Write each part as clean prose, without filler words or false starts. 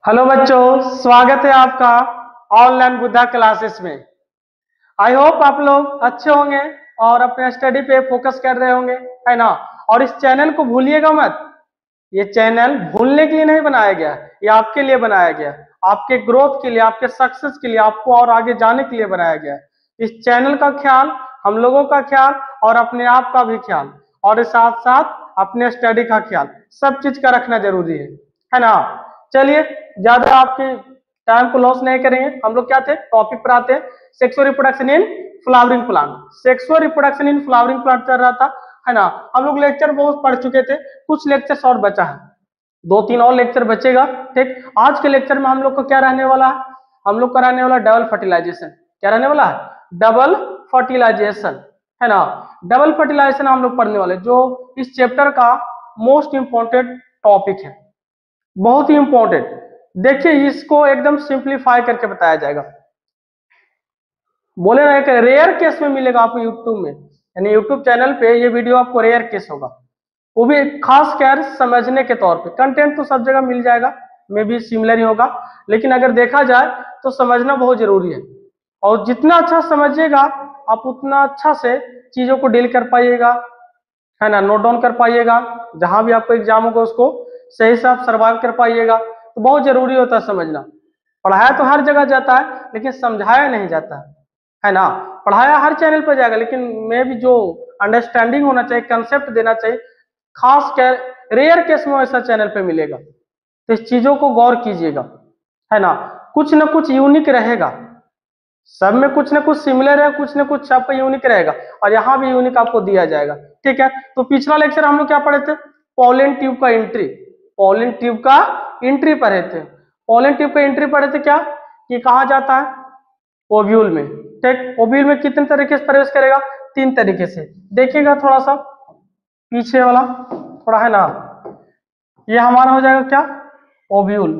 Hello बच्चों, स्वागत है आपका ऑनलाइन बुद्धा क्लासेस में। आई होप आप लोग अच्छे होंगे और अपने स्टडी पे फोकस कर रहे होंगे, है ना। और इस चैनल को भूलिएगा मत। ये चैनल भूलने के लिए नहीं बनाया गया, ये आपके लिए बनाया गया, आपके ग्रोथ के लिए, आपके सक्सेस के लिए, आपको और आगे जाने के लिए बनाया गया। इस चैनल का ख्याल, हम लोगों का ख्याल और अपने आप का भी ख्याल, और साथ साथ अपने स्टडी का ख्याल, सब चीज का रखना जरूरी है ना। चलिए, ज्यादा आपकी टाइम को लॉस नहीं करेंगे। हम लोग क्या थे, टॉपिक पर आते हैं। Sexual reproduction in flowering plant. Sexual reproduction in flowering plant चल रहा था, है ना। हम लोग लेक्चर बहुत पढ़ चुके थे, कुछ लेक्चर और बचा है, 2-3 और लेक्चर बचेगा। ठीक, आज के लेक्चर में हम लोग को क्या रहने वाला है, हम लोग का रहने वाला डबल फर्टिलाइजेशन। क्या रहने वाला है, डबल फर्टिलाइजेशन, है ना। डबल फर्टिलाइजेशन हम लोग पढ़ने वाले, जो इस चैप्टर का मोस्ट इंपॉर्टेंट टॉपिक है, बहुत ही इंपॉर्टेंट। देखिए, इसको एकदम सिंप्लीफाई करके बताया जाएगा। बोले ना, एक रेयर केस में मिलेगा आपको यूट्यूब में, यानी यूट्यूब चैनल पे ये वीडियो आपको रेयर केस होगा, वो भी खास कर समझने के तौर पे। कंटेंट तो सब जगह मिल जाएगा, मे भी सिमिलर ही होगा, लेकिन अगर देखा जाए तो समझना बहुत जरूरी है। और जितना अच्छा समझिएगा आप, उतना अच्छा से चीजों को डील कर पाइएगा, है ना, नोट डाउन कर पाइएगा। जहां भी आपको एग्जाम होगा उसको सही से आप सर्वाइव कर पाइएगा। तो बहुत जरूरी होता है समझना। पढ़ाया तो हर जगह जाता है, लेकिन समझाया नहीं जाता है ना। पढ़ाया हर चैनल पर जाएगा, लेकिन मैं भी जो अंडरस्टैंडिंग होना चाहिए, कंसेप्ट देना चाहिए, खास कर रेयर केस में ऐसा चैनल पे मिलेगा। तो इस चीजों को गौर कीजिएगा, है ना। कुछ ना कुछ यूनिक रहेगा, सब में कुछ ना कुछ सिमिलर है, कुछ ना कुछ आपका यूनिक रहेगा, और यहाँ भी यूनिक आपको दिया जाएगा। ठीक है, तो पिछला लेक्चर हम लोग क्या पढ़े थे, पॉलन ट्यूब का एंट्री। पॉलन ट्यूब का एंट्री पढ़े थे। पॉलन ट्यूब का एंट्री पढ़े थे क्या, कि कहाँ जाता है, ओव्यूल में। ठीक, ओव्यूल में कितने तरीके से प्रवेश करेगा, 3 तरीके से। देखिएगा थोड़ा सा पीछे वाला, थोड़ा, है ना। ये हमारा हो जाएगा क्या, ओव्यूल।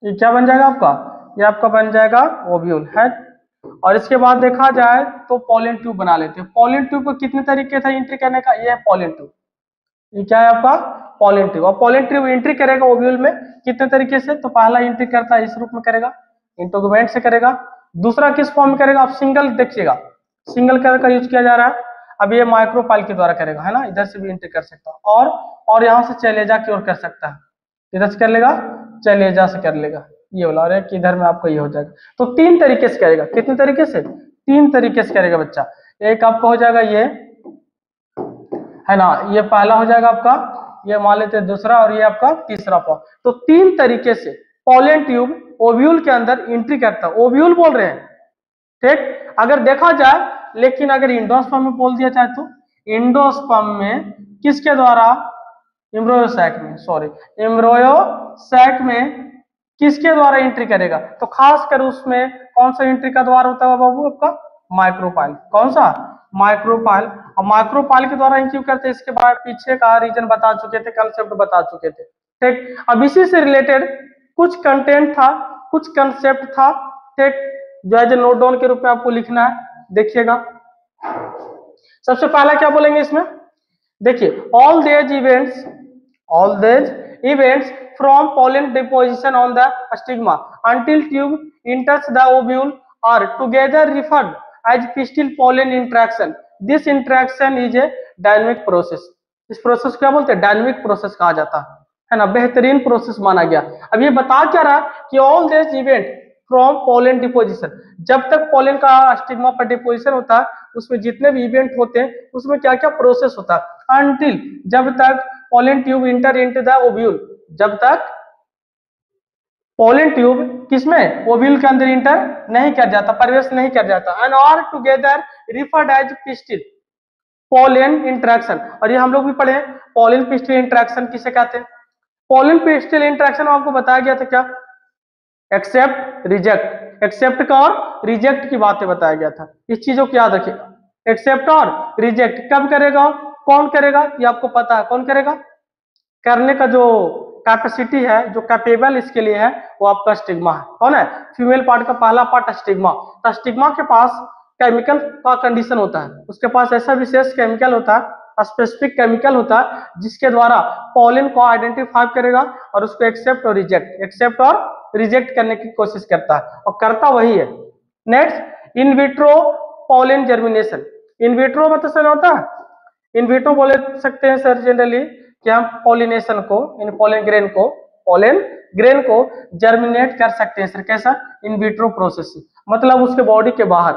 ये क्या बन जाएगा आपका, ये आपका बन जाएगा ओव्यूल, है। और इसके बाद देखा जाए तो पॉलन ट्यूब बना लेते हैं। पॉलन ट्यूब को कितने तरीके से एंट्री करने का, ये है पॉलन ट्यूब। ये क्या है आपका, पॉलन ट्यूब। और पॉलन ट्यूब एंट्री करेगा ओव्यूल में कितने तरीके से, तो पहला एंट्री करता है इस रूप में करेगा, इंटोगमेंट से करेगा। दूसरा किस फॉर्म में करेगा, आप सिंगल देखिएगा, सिंगल कलर का यूज किया जा रहा है। अब ये माइक्रोपाइल के द्वारा करेगा, है ना, इधर से भी एंट्री कर सकता है, और यहाँ से चलेजा की ओर कर सकता है। इधर से कर लेगा, चलेजा से कर लेगा, ये बोला। और एक इधर में आपको ये हो जाएगा। तो 3 तरीके से करेगा, कितने तरीके से, 3 तरीके से करेगा बच्चा। एक आपका हो जाएगा ये, है ना, ये पहला हो जाएगा आपका, ये मान लेते हैं दूसरा, और ये आपका तीसरा फॉर्म। तो 3 तरीके से पॉलन ट्यूब ओव्यूल के अंदर एंट्री करता है। ओव्यूल बोल रहे हैं, ठीक, अगर देखा जाए। लेकिन अगर इंडोस्पर्म में बोल दिया जाए तो इंडोस्पर्म में किसके द्वारा, एम्ब्रियोसैक में, सॉरी, एम्ब्रियोसैक में किसके द्वारा एंट्री करेगा, तो खास कर उसमें कौन सा एंट्री का द्वार होता है बाबू, आपका माइक्रोपाइल। कौन सा, माइक्रोपाइल। और माइक्रोपाइल के द्वारा एंट्री करते हैं। इसके बाद पीछे का रीजन बता चुके थे, कंसेप्ट बता चुके थे। ठीक, अब इसी से रिलेटेड कुछ कंटेंट था, कुछ कंसेप्ट था, ठीक, जो है नोट डाउन के रूप में आपको लिखना है। देखिएगा, सबसे पहला क्या बोलेंगे इसमें, देखिए, ऑल देज events from pollen deposition on the stigma until tube enters the ovule are together referred as pistil pollen interaction. This interaction is a dynamic process. इस प्रोसेस को क्या बोलते हैं, डायनेमिक प्रोसेस कहा जाता है ना, बेहतरीन प्रोसेस माना गया। अब ये बता क्या रहा कि all this event from pollen deposition, जब तक पोलन का स्टिग्मा पर डिपोजिशन होता है, उसमें जितने भी इवेंट होते हैं उसमें क्या क्या प्रोसेस होता है, अनटिल, जब तक pollen tube inter into the ovule, जब तक पोलन ट्यूब किसमें, ओव्यूल के अंदर इंटर नहीं कर जाता, प्रवेश नहीं कर जाता, and are together referred as pistil pollen interaction. और ये हम लोग भी पढ़े, पोलन पिस्टिल इंटरेक्शन किसे कहते हैं। पोलन पिस्टिल इंटरेक्शन आपको बताया गया था क्या, एक्सेप्ट रिजेक्ट, एक्सेप्ट का और रिजेक्ट की बातें बताया गया था। इस चीजों को याद रखिएगा, एक्सेप्ट और रिजेक्ट कब करेगा, कौन करेगा, ये आपको पता है कौन करेगा। करने का जो कैपेसिटी है, जो कैपेबल इसके लिए है, वो आपका स्टिग्मा है। कौन है, फीमेल पार्ट का पहला पार्ट स्टिग्मा। तो स्टिग्मा के पास केमिकल का कंडीशन होता है, उसके पास ऐसा विशेष केमिकल होता है स्पेसिफिक केमिकल होता है जिसके द्वारा पॉलन को आइडेंटिफाई करेगा और उसको एक्सेप्ट और रिजेक्ट करने की कोशिश करता है, और करता वही है। Next, in vitro pollen germination. In vitro मतलब सर होता है, इन विट्रो बोले सकते हैं सर जनरली कि हम पॉलिनेशन को, इन पोलन ग्रेन को जर्मिनेट कर सकते हैं सर। कैसा? इन विट्रो प्रोसेस, मतलब उसके बॉडी के बाहर,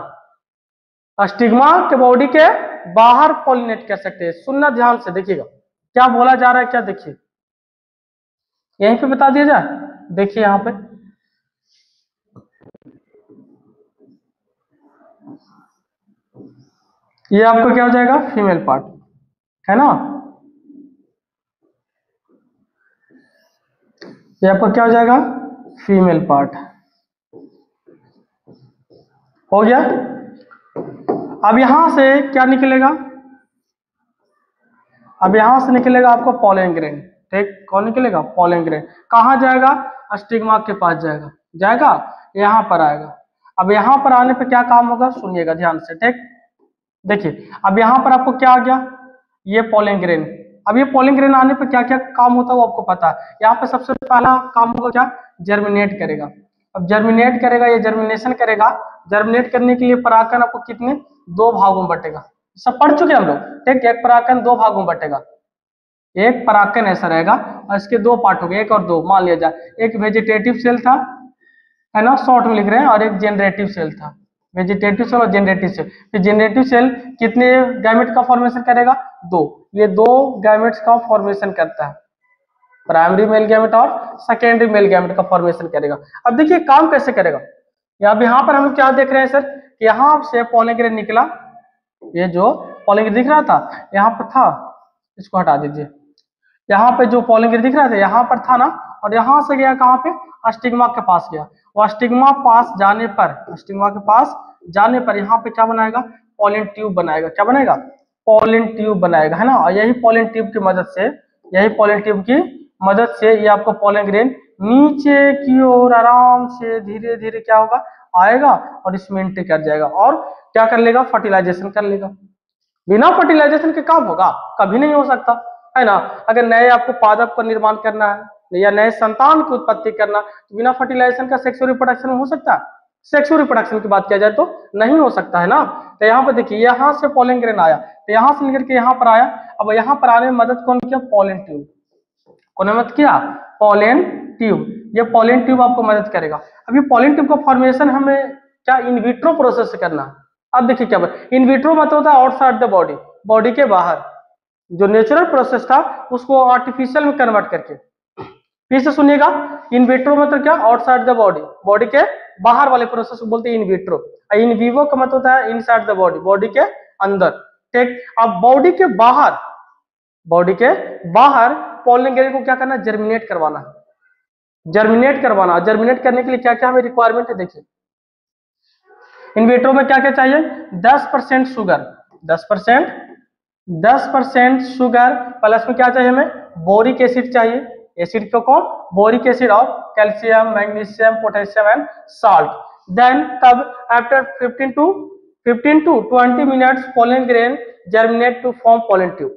स्टिग्मा के बॉडी के बाहर पॉलिनेट कर सकते हैं। सुनना ध्यान से, देखिएगा क्या बोला जा रहा है, क्या देखिए यहीं पे बता दिया जाए। देखिए यहाँ पे ये आपको क्या हो जाएगा, फीमेल पार्ट है ना, ये आपका क्या हो जाएगा, फीमेल पार्ट हो गया। अब यहां से क्या निकलेगा, अब यहां से निकलेगा आपको पॉलन ग्रेन। ठीक, कौन निकलेगा, पॉलन ग्रेन। कहां जाएगा, स्टिग्मा के पास जाएगा, यहां पर आएगा। अब यहां पर आने पे क्या काम होगा, सुनिएगा ध्यान से। ठीक, देखिए अब यहां पर आपको क्या आ गया, ये पॉलन ग्रेन। अब ये पॉलन ग्रेन आने पे क्या क्या काम होता है वो आपको पता है। यहाँ पे सबसे पहला काम होगा क्या, जर्मिनेट करेगा। अब जर्मिनेट करेगा, ये जर्मिनेशन करेगा। जर्मिनेट करने के लिए परागकण आपको कितने, 2 भागों में बटेगा। सब पढ़ चुके हम लोग। ठीक, एक परागकण 2 भागों में बटेगा। एक परागकण ऐसा रहेगा और इसके 2 पार्ट हो गए, 1 और 2 मान लिया जाए। एक वेजिटेटिव सेल था, है ना, शॉर्ट में लिख रहे हैं, और एक जेनरेटिव सेल था। वेजिटेटिव सेल और जेनरेटिव सेल। फिर जेनरेटिव सेल कितने गैमेट का फॉर्मेशन करेगा, 2। ये 2 गैमेट्स का फॉर्मेशन करता है, प्राइमरी मेल गैमेट और सेकेंडरी मेल गैमेट का फॉर्मेशन करेगा। अब देखिए काम कैसे करेगा। अब यहाँ पर हम क्या देख रहे हैं सर, कि यहाँ से पॉलन ग्रेन निकला, ये जो पॉलन ग्रेन दिख रहा था यहाँ पर था, इसको हटा दीजिए। यहाँ पे जो पॉलन ग्रेन दिख रहा था यहाँ पर था ना, और यहाँ से गया कहाँ पे, स्टिग्मा के पास गया। और स्टिग्मा पास जाने पर यहाँ पे क्या बनाएगा, पॉलन ट्यूब बनाएगा। क्या बनाएगा, पॉलन ट्यूब बनाएगा, है ना। और यही पॉलन ट्यूब की मदद से ये आपको पॉलन ग्रेन नीचे की ओर आराम से धीरे धीरे क्या होगा, आएगा और इसमें एंट्री कर जाएगा और क्या कर लेगा, फर्टिलाइजेशन कर लेगा। बिना फर्टिलाइजेशन के काम होगा, कभी नहीं हो सकता, है ना। अगर नए आपको पादप का निर्माण करना है या नए संतान की उत्पत्ति करना, तो बिना फर्टिलाइजेशन का सेक्सुअल रिप्रोडक्शन हो सकता है? सेक्सुअल रिप्रोडक्शन की बात किया जाए तो नहीं हो सकता, है ना। तो यहाँ पे देखिए, यहाँ से पॉलन ग्रेन आया, तो यहाँ से निकल के यहाँ पर आया। अब यहाँ पर आने में मदद कौन किया, पॉलन ट्यूब। कौन मदद किया, पॉलन ट्यूब। ये पॉलन ट्यूब आपको मदद करेगा। अब ये पॉलन ट्यूब का फॉर्मेशन हमें क्या इन विट्रो प्रोसेस से करना है। अब देखिए क्या इन विट्रो मतलब होता है आउटसाइड द बॉडी, बॉडी के बाहर। जो नेचुरल प्रोसेस था उसको आर्टिफिशियल में कन्वर्ट करके। फिर से सुनिएगा, इन विट्रो मतलब क्या, आउटसाइड द बॉडी, बॉडी के बाहर वाले प्रोसेस को बोलते हैं इन विट्रो। इन विवो का मतलब होता है इनसाइड द बॉडी, बॉडी के अंदर। ठीक, अब बॉडी के बाहर पॉलन ग्रेन को क्या करना, जर्मिनेट करवाना। जर्मिनेट करने के लिए क्या क्या हमें रिक्वायरमेंट है, देखिए इन विट्रो में क्या क्या चाहिए, 10% शुगर, 10% शुगर प्लस में क्या चाहिए हमें, बोरिक एसिड चाहिए। एसिड को कौन, बोरिक एसिड, और calcium, magnesium, potassium and salt. Then तब after 15 to 20 minutes pollen grain germinate to form pollen tube.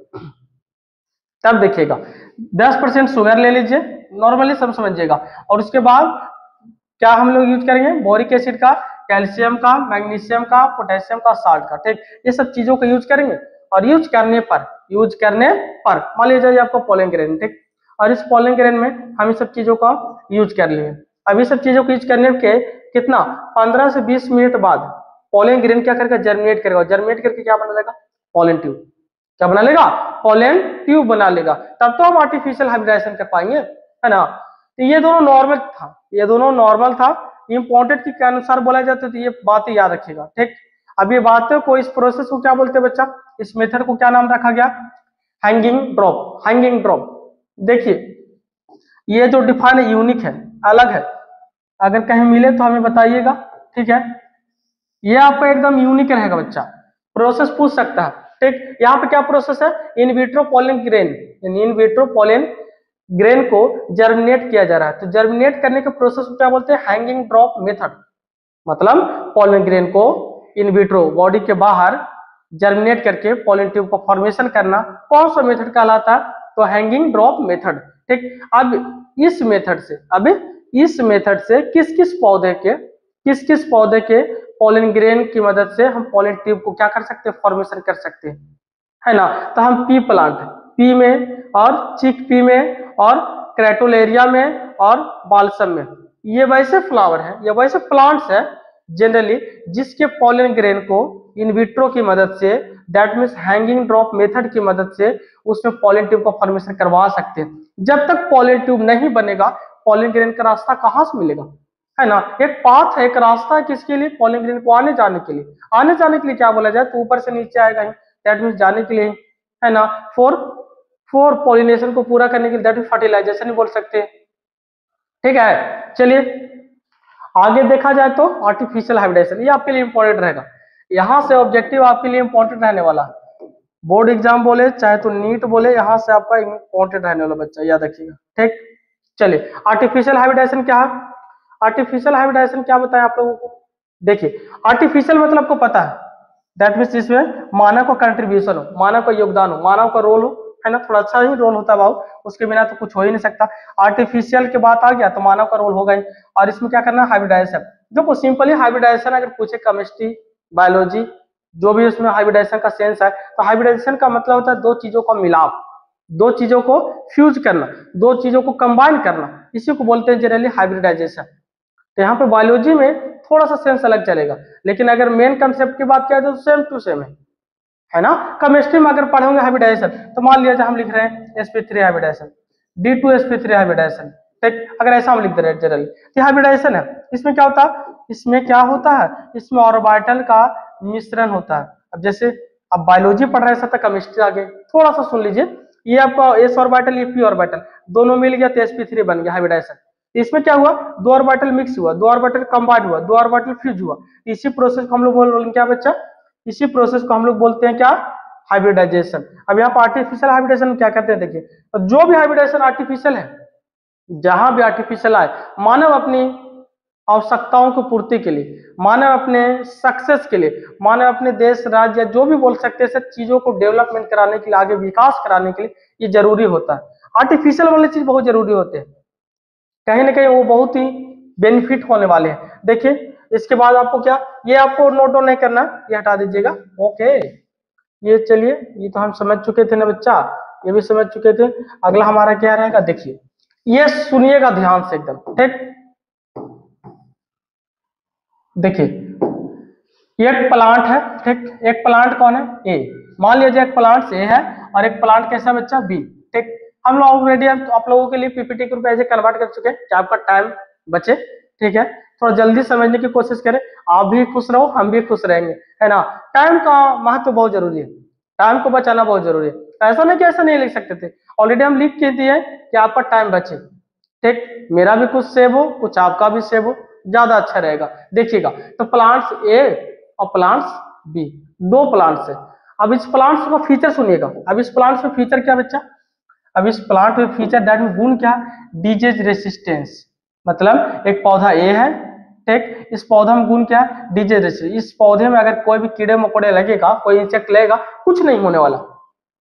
तब देखिएगा 10% शुगर ले लीजिए, नॉर्मली सब समझिएगा, और उसके बाद क्या हम लोग यूज करेंगे, बोरिक एसिड का, कैल्शियम का, मैग्नीशियम का, पोटेशियम का, साल्ट का। ठीक, ये सब चीजों का यूज करेंगे। और यूज करने पर मान लीजिए आपको पॉलन ग्रेन, ठीक, और इस पॉलन ग्रेन में हम इस सब चीजों का यूज कर लिए। अब इस सब चीजों को यूज करने के कितना 15 से 20 मिनट बाद पॉलन ग्रेन क्या करेगा, जर्मिनेट करेगा। जर्मिनेट करके क्या बना लेगा, पॉलन ट्यूब। क्या बना लेगा, पॉलन ट्यूब बना लेगा। तब तो हम आर्टिफिशियल हाइब्रिडाइजेशन कर पाएंगे, है ना। तो ये दोनों नॉर्मल था, इंपॉर्टेंट के अनुसार बोला जाता है, तो ये बातें याद रखिएगा। ठीक, अब ये बातों को, इस प्रोसेस को क्या बोलते हैं बच्चा, इस मेथड को क्या नाम रखा गया, हैंगिंग ड्रॉप। देखिए ये जो डिफाइन है, यूनिक है, अलग है, अगर कहीं मिले तो हमें बताइएगा। ठीक है, ये आपका एकदम यूनिक रहेगा बच्चा, प्रोसेस पूछ सकता है। ठीक, यहाँ पे क्या प्रोसेस है, इन विट्रो पॉलन ग्रेन को जर्मिनेट किया जा रहा है। तो जर्मिनेट करने के प्रोसेस को क्या बोलते हैं, हैंगिंग ड्रॉप मेथड। मतलब पॉलन ग्रेन को इन विट्रो, बॉडी के बाहर जर्मिनेट करके पॉलन ट्यूब का फॉर्मेशन करना, कौन सा मेथड कहलाता है? तो हैंगिंग ड्रॉप मेथड। ठीक, अब इस मेथड से किस किस पौधे के पॉलन ग्रेन की मदद से हम पॉलन ट्यूब को क्या कर सकते हैं? फॉर्मेशन कर सकते हैं, है ना। तो हम पी प्लांट, पी में और चिक पी में और क्रेटोलेरिया में और बाल्सम में, ये वैसे फ्लावर है, ये वैसे प्लांट्स है जनरली जिसके पॉलन ग्रेन को इन विट्रो की मदद से, that means hanging drop method की मदद से उसमें पॉलन ट्यूब का फॉर्मेशन करवा सकते हैं। जब तक पॉलन ट्यूब नहीं बनेगा, पॉलन ग्रेन का रास्ता कहाँ से मिलेगा, है ना। एक पाथ है, एक रास्ता है किसके लिए? पॉलन ग्रेन को आने जाने के लिए। आने जाने के लिए क्या बोला जाए? तो ऊपर से नीचे आएगा ही, दैट मीन्स जाने के लिए, है ना। फॉर पॉलिनेशन को पूरा करने के लिए, दैट मीन्स फर्टिलाइजेशन बोल सकते हैं। ठीक है, चलिए आगे देखा जाए तो आर्टिफिशियल हाइब्रिडाइजेशन, ये आपके लिए इंपॉर्टेंट रहेगा। यहाँ से ऑब्जेक्टिव आपके लिए इंपॉर्टेंट रहने वाला, बोर्ड एग्जाम बोले चाहे तो नीट बोले, यहाँ से आपका इंपॉर्टेंट रहने वाला बच्चा, याद रखिएगा। ठीक, चलिए आर्टिफिशियल हाइब्रिडाइजेशन क्या है? आर्टिफिशियल हाइब्रिडाइजेशन क्या बताएं आप लोगों को? देखिए आर्टिफिशियल मतलब आपको पता है, दैट मीन्स इसमें मानव का कंट्रीब्यूशन हो, मानव का योगदान हो, मानव का रोल हो, है ना। थोड़ा अच्छा ही रोल होता है बाबू, उसके बिना तो कुछ हो ही नहीं सकता। आर्टिफिशियल के बात आ गया तो मानव का रोल होगा ही। और इसमें क्या करना है? हाइब्रिडाइजेशन। देखो सिंपली हाइब्रिडाइजेशन अगर पूछे केमिस्ट्री, बायोलॉजी, जो भी उसमें हाइब्रिडाइजेशन का सेंस है, तो हाइब्रिडाइजेशन का मतलब होता है दो चीजों का मिलाप, दो चीजों को फ्यूज करना, दो चीजों को कंबाइन करना, इसी को बोलते हैं जनरली हाइब्रिडाइजेशन। तो यहाँ पे बायोलॉजी में थोड़ा सा सेंस अलग चलेगा, लेकिन अगर मेन कंसेप्ट की बात किया जाए तो सेम टू सेम है ना। केमिस्ट्री में अगर पढ़ोगे हाइब्रिडाइजेशन, तो मान लिया जाए हम लिख रहे हैं sp3 हाइब्रिडाइजेशन, d2sp3 हाइब्रिडाइजेशन, ठीक, अगर ऐसा हम लिख दे रहे हैं जनरली, तो हाइब्रिडाइजेशन है। इसमें क्या होता है? इसमें ऑर्बिटल का मिश्रण होता है। अब जैसे अब बायोलॉजी पढ़ रहे हैं तो केमिस्ट्री आगे थोड़ा सा सुन लीजिए, ये आपका s ऑर्बिटल, ये p ऑर्बिटल, दोनों मिल गया तो sp3 बन गया हाइब्रिडाइजेशन। इसमें क्या हुआ? दो ऑर्बिटल मिक्स हुआ, दो ऑर्बिटल कंबाइन हुआ, दो ऑर्बिटल फ्यूज हुआ। इसी प्रोसेस को हम लोग बोल क्या बच्चा? इसी प्रोसेस को हम लोग बोलते हैं क्या? हाइब्रिडाइजेशन। अब यहाँ पर आर्टिफिशियल हाइब्रिडेशन क्या करते हैं? देखिए, तो जो भी हाइब्रिडेशन आर्टिफिशियल है, जहां भी आर्टिफिशियल आए, मानव अपनी आवश्यकताओं की पूर्ति के लिए, मानव अपने सक्सेस के लिए, मानव अपने देश राज्य जो भी बोल सकते हैं सब चीजों को डेवलपमेंट कराने के लिए, आगे विकास कराने के लिए ये जरूरी होता है। आर्टिफिशियल वाली चीज बहुत जरूरी होते हैं, कहीं ना कहीं वो बहुत ही बेनिफिट होने वाले हैं। देखिए इसके बाद आपको क्या, ये आपको नोट डाउन नहीं करना, ये हटा दीजिएगा। ओके, ये चलिए, ये तो हम समझ चुके थे ना बच्चा, ये भी समझ चुके थे। अगला हमारा क्या रहेगा? देखिए ये सुनिएगा ध्यान से एकदम, ठीक। देखिए ये एक प्लांट है, ठीक, एक प्लांट कौन है? ए। मान लीजिए एक प्लांट ए है और एक प्लांट कैसा बच्चा? बी, ठीक। हम लोग ऑलरेडी आप लोगों के लिए पीपीटी के रूप में ऐसे कन्वर्ट कर चुके हैं कि आपका टाइम बचे, ठीक है। थोड़ा जल्दी समझने की कोशिश करें, आप भी खुश रहो, हम भी खुश रहेंगे, है ना। टाइम का महत्व बहुत जरूरी है, टाइम को बचाना बहुत जरूरी है। ऐसा नहीं कि ऐसा नहीं लिख सकते थे, ऑलरेडी हम लिख के दिए कि आपका टाइम बचे, ठीक। मेरा भी कुछ सेव हो, कुछ आपका भी सेव हो, ज्यादा अच्छा रहेगा। देखिएगा, तो प्लांट्स ए और प्लांट्स बी, दो प्लांट्स है। अब इस प्लांट्स का फीचर सुनिएगा। अब इस प्लांट्स में फीचर क्या बच्चा? अब इस प्लांट में फीचर दैट में गुण क्या? Disease resistance. मतलब एक पौधा ए है, ठीक, इस पौधा में गुण क्या है? Disease resistance. इस पौधे में अगर कोई भी कीड़े मकोड़े लगेगा, कोई इंसेक्ट लगेगा, कुछ नहीं होने वाला,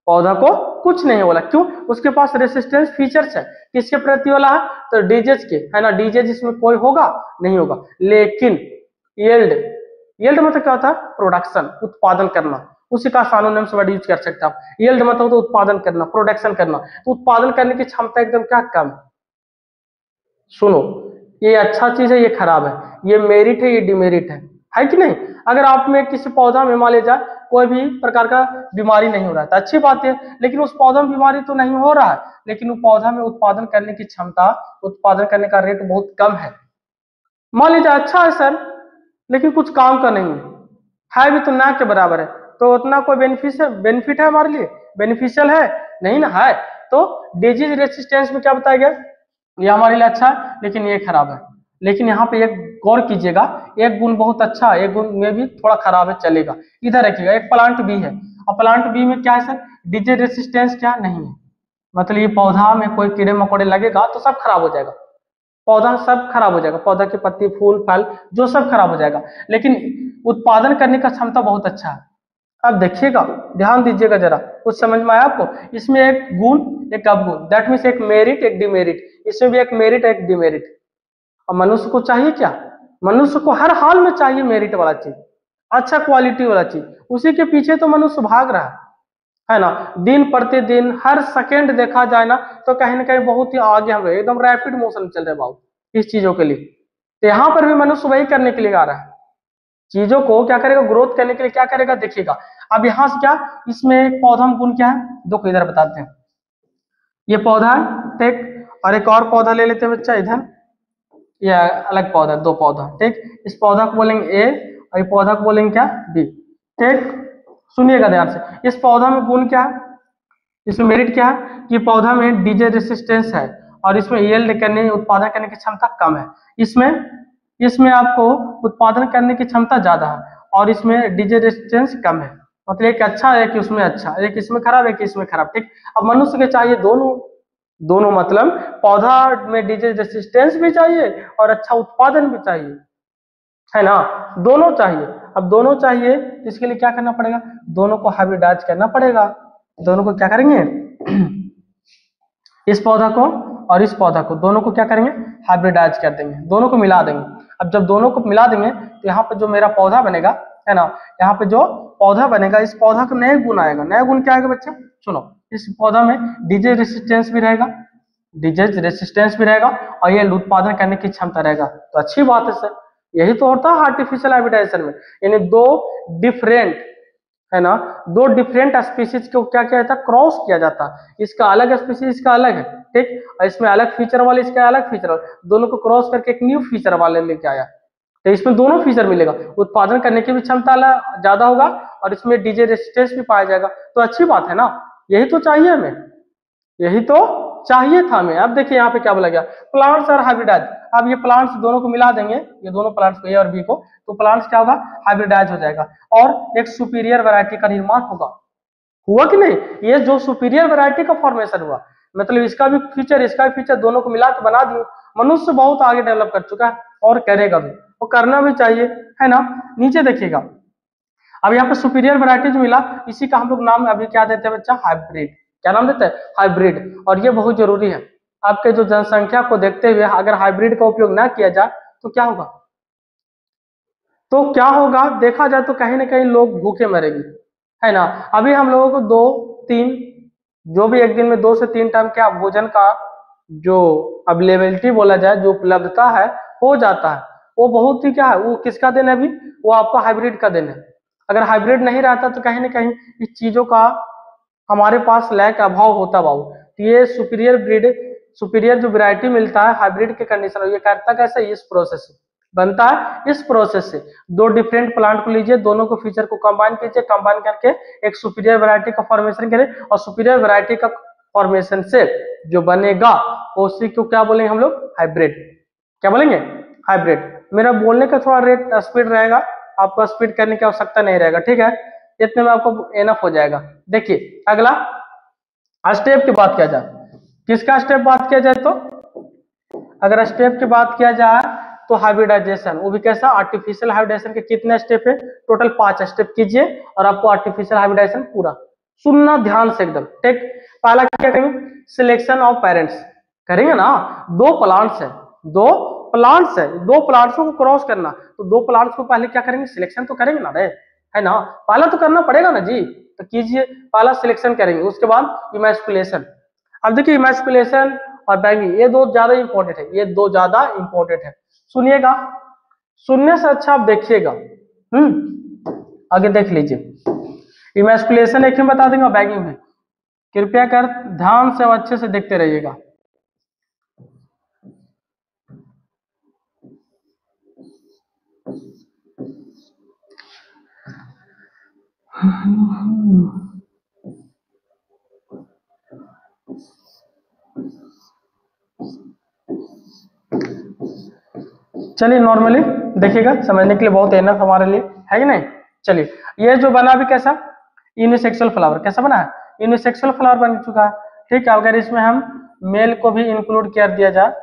पौधा को कुछ नहीं होगा। क्यों? उसके पास रेसिस्टेंस फीचर्स है। किसके प्रति वाला है? तो डिजीज के, है ना। डिजीज इसमें कोई होगा नहीं होगा। लेकिन यील्ड मतलब क्या होता है? प्रोडक्शन, उत्पादन करना, उसी का सानोनिम से वर्ड यूज कर सकते हैं आप। यील्ड मतलब तो उत्पादन करना, प्रोडक्शन करना। तो उत्पादन करने की क्षमता एकदम क्या कम। सुनो, ये अच्छा चीज है, ये खराब है, ये मेरिट है, ये डिमेरिट है कि नहीं। अगर आप में किसी पौधा में मान लीजिए कोई भी प्रकार का बीमारी नहीं हो रहा है तो अच्छी बात है, लेकिन उस पौधा में बीमारी तो नहीं हो रहा है, लेकिन उस पौधा में उत्पादन करने की क्षमता, उत्पादन करने का रेट बहुत कम है। मान लीजिए अच्छा है सर, लेकिन कुछ काम का नहीं है भी तो ना के बराबर है, तो उतना कोई बेनिफिट है हमारे लिए? बेनिफिशियल है नहीं ना है। तो डिजीज रेसिस्टेंस में क्या बताया गया? ये हमारे लिए अच्छा है, लेकिन ये खराब है। लेकिन यहाँ पे एक गौर कीजिएगा, एक गुण बहुत अच्छा है, एक गुण में भी थोड़ा खराब है, चलेगा। इधर रखिएगा, एक प्लांट बी है और प्लांट बी में क्या है सर? डिजीज रेसिस्टेंस क्या नहीं है, मतलब ये पौधा में कोई कीड़े मकोड़े लगेगा तो सब खराब हो जाएगा, पौधा सब खराब हो जाएगा, पौधा के पत्ती फूल फल जो सब खराब हो जाएगा। लेकिन उत्पादन करने का क्षमता बहुत अच्छा है। अब देखिएगा, ध्यान दीजिएगा जरा, कुछ समझ में आया आपको? इसमें एक गुण एक अवगुण, दैट मीन्स एक मेरिट एक डिमेरिट, इसमें भी एक मेरिट एक डिमेरिट। और मनुष्य को चाहिए क्या? मनुष्य को हर हाल में चाहिए मेरिट वाला चीज, अच्छा क्वालिटी वाला चीज, उसी के पीछे तो मनुष्य भाग रहा है ना। दिन प्रतिदिन हर सेकेंड देखा जाए ना तो कहीं ना कहीं बहुत ही आगे हम लोग एकदम रैपिड मोशन चल रहे बाबू इस चीजों के लिए। तो यहाँ पर भी मनुष्य वही करने के लिए आ रहा है, चीजों को क्या करेगा, ग्रोथ करने के लिए क्या करेगा, देखिएगा। अब यहाँ से क्या, इसमें पौधा में गुण क्या है, देखो इधर बताते हैं। ये पौधा है, ठीक, और एक और पौधा ले लेते हैं बच्चा इधर, ये अलग पौधा, दो पौधा, ठीक। इस पौधा को बोलेंगे ए और ये पौधा को बोलेंगे क्या, बी, ठीक। सुनिएगा ध्यान से, इस पौधा में गुण क्या है, इसमें मेरिट क्या है कि पौधा में डीजे रेसिस्टेंस है और इसमें यील्ड करने उत्पादन करने की क्षमता कम है। इसमें आपको उत्पादन करने की क्षमता ज्यादा है और इसमें डीजे रेसिस्टेंस कम है। मतलब एक अच्छा है कि उसमें अच्छा, एक इसमें खराब है कि इसमें खराब, ठीक। अब मनुष्य के चाहिए दोनों मतलब पौधा में डीजे रेसिस्टेंस भी चाहिए और अच्छा उत्पादन भी चाहिए, है ना, दोनों चाहिए। अब दोनों चाहिए तो इसके लिए क्या करना पड़ेगा, दोनों को हाइब्रिडाइज करना पड़ेगा। दोनों को क्या करेंगे इस पौधा को और इस पौधा को दोनों को क्या करेंगे, हाइब्रिडाइज कर देंगे, दोनों को मिला देंगे। अब जब दोनों को मिला देंगे तो यहाँ पे जो मेरा पौधा बनेगा, है ना, यहाँ पे जो पौधा बनेगा इस पौधा का नए गुण आएगा। नया गुण क्या आएगा बच्चा, सुनो, इस पौधा में डीजे रेसिस्टेंस भी रहेगा, और ये उत्पादन करने की क्षमता रहेगा। तो अच्छी बात है सर, यही तो होता है आर्टिफिशियल हाइब्रिडाइजेशन में, यानी दो डिफरेंट, है ना, दो डिफरेंट स्पीसीज को क्या किया जाता है, क्रॉस किया जाता है। इसका अलग स्पीसीज, इसका अलग है, ठीक, और इसमें अलग फीचर वाले, इसका अलग फीचर, दोनों को क्रॉस करके एक न्यू फीचर वाले लेके आया। तो इसमें दोनों फीचर मिलेगा, उत्पादन करने की भी क्षमता ज्यादा होगा और इसमें डीजे रेसिस्टेंस भी पाया जाएगा। तो अच्छी बात है ना, यही तो चाहिए हमें, यही तो चाहिए था हमें। अब देखिए यहाँ पे क्या बोला गया, प्लांट्स और हाइब्रिडाइज। अब ये प्लांट्स दोनों को मिला देंगे, ये दोनों प्लांट्स को, ए और बी को, तो प्लांट्स क्या होगा, हाइब्रिडाइज हो जाएगा और एक सुपीरियर वैरायटी का निर्माण होगा। हुआ कि नहीं, ये जो सुपीरियर वैरायटी का फॉर्मेशन हुआ, मतलब इसका भी फीचर इसका भी फीचर दोनों को मिला के बना दिए। मनुष्य बहुत आगे डेवलप कर चुका है और करेगा भी, और करना भी चाहिए, है ना। नीचे देखिएगा, अब यहाँ पे सुपीरियर वैरायटी जो मिला, इसी का हम लोग नाम अभी क्या देते हैं बच्चा, हाइब्रिड। क्या नाम देते हैं, हाइब्रिड। और ये बहुत जरूरी है, आपके जो जनसंख्या को देखते हुए अगर हाइब्रिड का उपयोग ना किया जाए तो क्या होगा, देखा जाए तो कहीं ना कहीं लोग भूखे मरेंगे, है ना। अभी हम लोगों को 2-3 जो भी एक दिन में 2 से 3 टाइम क्या भोजन का जो अवेलेबिलिटी बोला जाए, जो उपलब्धता है, हो जाता है। वो बहुत ही क्या है, वो किसका दिन है अभी, वो आपका हाइब्रिड का दिन है। अगर हाइब्रिड नहीं रहता तो कहीं ना कहीं इस चीजों का हमारे पास लैक अभाव होता बाबू। तो ये सुपीरियर जो वैरायटी मिलता है हाइब्रिड के कंडीशन, ये करता कैसे, इस प्रोसेस से बनता है, इस प्रोसेस से दो डिफरेंट प्लांट को लीजिए, दोनों को फीचर को कंबाइन कीजिए, कंबाइन करके एक सुपीरियर वैरायटी का फॉर्मेशन करें, और सुपीरियर वैरायटी का फॉर्मेशन से जो बनेगा उसी को क्या बोलेंगे हम लोग, हाइब्रिड। क्या बोलेंगे, हाइब्रिड। मेरा बोलने का थोड़ा रेट स्पीड रहेगा, आपको स्पीड करने की आवश्यकता नहीं रहेगा, ठीक है, इतने में आपको एनफ हो जाएगा। देखिए अगला स्टेप की बात किया जाए, किसका स्टेप बात किया जाए, तो अगर स्टेप की बात किया जाए तो हाइब्रिडाइजेशन, वो भी कैसा, आर्टिफिशियल हाइब्रिडाइजेशन के कितने स्टेप है, टोटल 5 स्टेप कीजिए और आपको आर्टिफिशियल हाइब्रिडाइजेशन पूरा सुनना ध्यान से एकदम, ठीक। पहला क्या करेंगे, सिलेक्शन ऑफ पेरेंट्स करेंगे ना। दो प्लांट्स है, दो प्लांट्स को क्रॉस करना, तो दो प्लांट्स को पहले क्या करेंगे, सिलेक्शन तो करेंगे ना रे, है ना, पहला तो करना पड़ेगा ना जी। तो कीजिए, पहला सिलेक्शन करेंगे, उसके बाद इमैस्कुलेशन। अब देखिए इमैस्कुलेशन और बैगिंग, ये दो ज्यादा इंपॉर्टेंट है, ये दो ज्यादा इंपॉर्टेंट है। सुनिएगा, सुनने से अच्छा आप देखिएगा, आगे देख लीजिए। इमैस्कुलेशन एक ही बता देंगे और बैगिंग भी, कृपया कर ध्यान से और अच्छे से देखते रहिएगा। चलिए नॉर्मली देखिएगा, समझने के लिए बहुत एनफ हमारे लिए है कि नहीं। चलिए, ये जो बना भी कैसा, यूनिसेक्सुअल फ्लावर, कैसा बना है, यूनिसेक्सुअल फ्लावर बन चुका है, ठीक है। अगर इसमें हम मेल को भी इंक्लूड कर दिया जाए,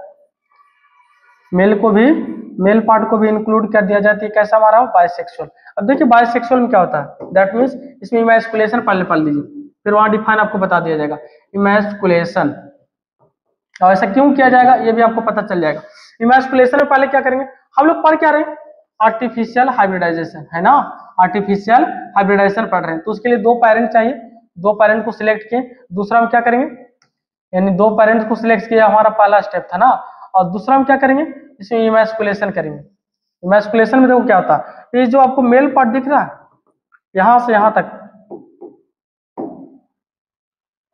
मेल को भी मेल पार्ट को भी इंक्लूड कर दिया जाती है। कैसा हमारा बाइसेक्सुअल। अब देखिए बाइसेक्सुअल में क्या होता है, दैट मीन्स इसमें इमैस्कुलेशन पहले पढ़ लीजिए, फिर वहां डिफाइन आपको बता दिया जाएगा इमैस्कुलेशन, और ऐसा क्यों किया जाएगा ये भी आपको पता चल जाएगा। इमैस्कुलेशन में पहले क्या करेंगे, हम लोग पढ़ क्या रहे हैं, आर्टिफिशियल हाइब्रिडाइजेशन है ना, आर्टिफिशियल हाइब्रिडाइजेशन पढ़ रहे हैं। तो उसके लिए दो पेरेंट चाहिए, दो पेरेंट को सिलेक्ट किए, दूसरा हम क्या करेंगे, यानी दो पेरेंट्स को सिलेक्ट किया, हमारा पहला स्टेप था ना, और दूसरा हम क्या करेंगे, इसमें इमैस्कुलेशन करेंगे। इमैस्कुलेशन में देखो क्या होता है, ये जो आपको मेल पार्ट दिख रहा है यहां से यहां तक,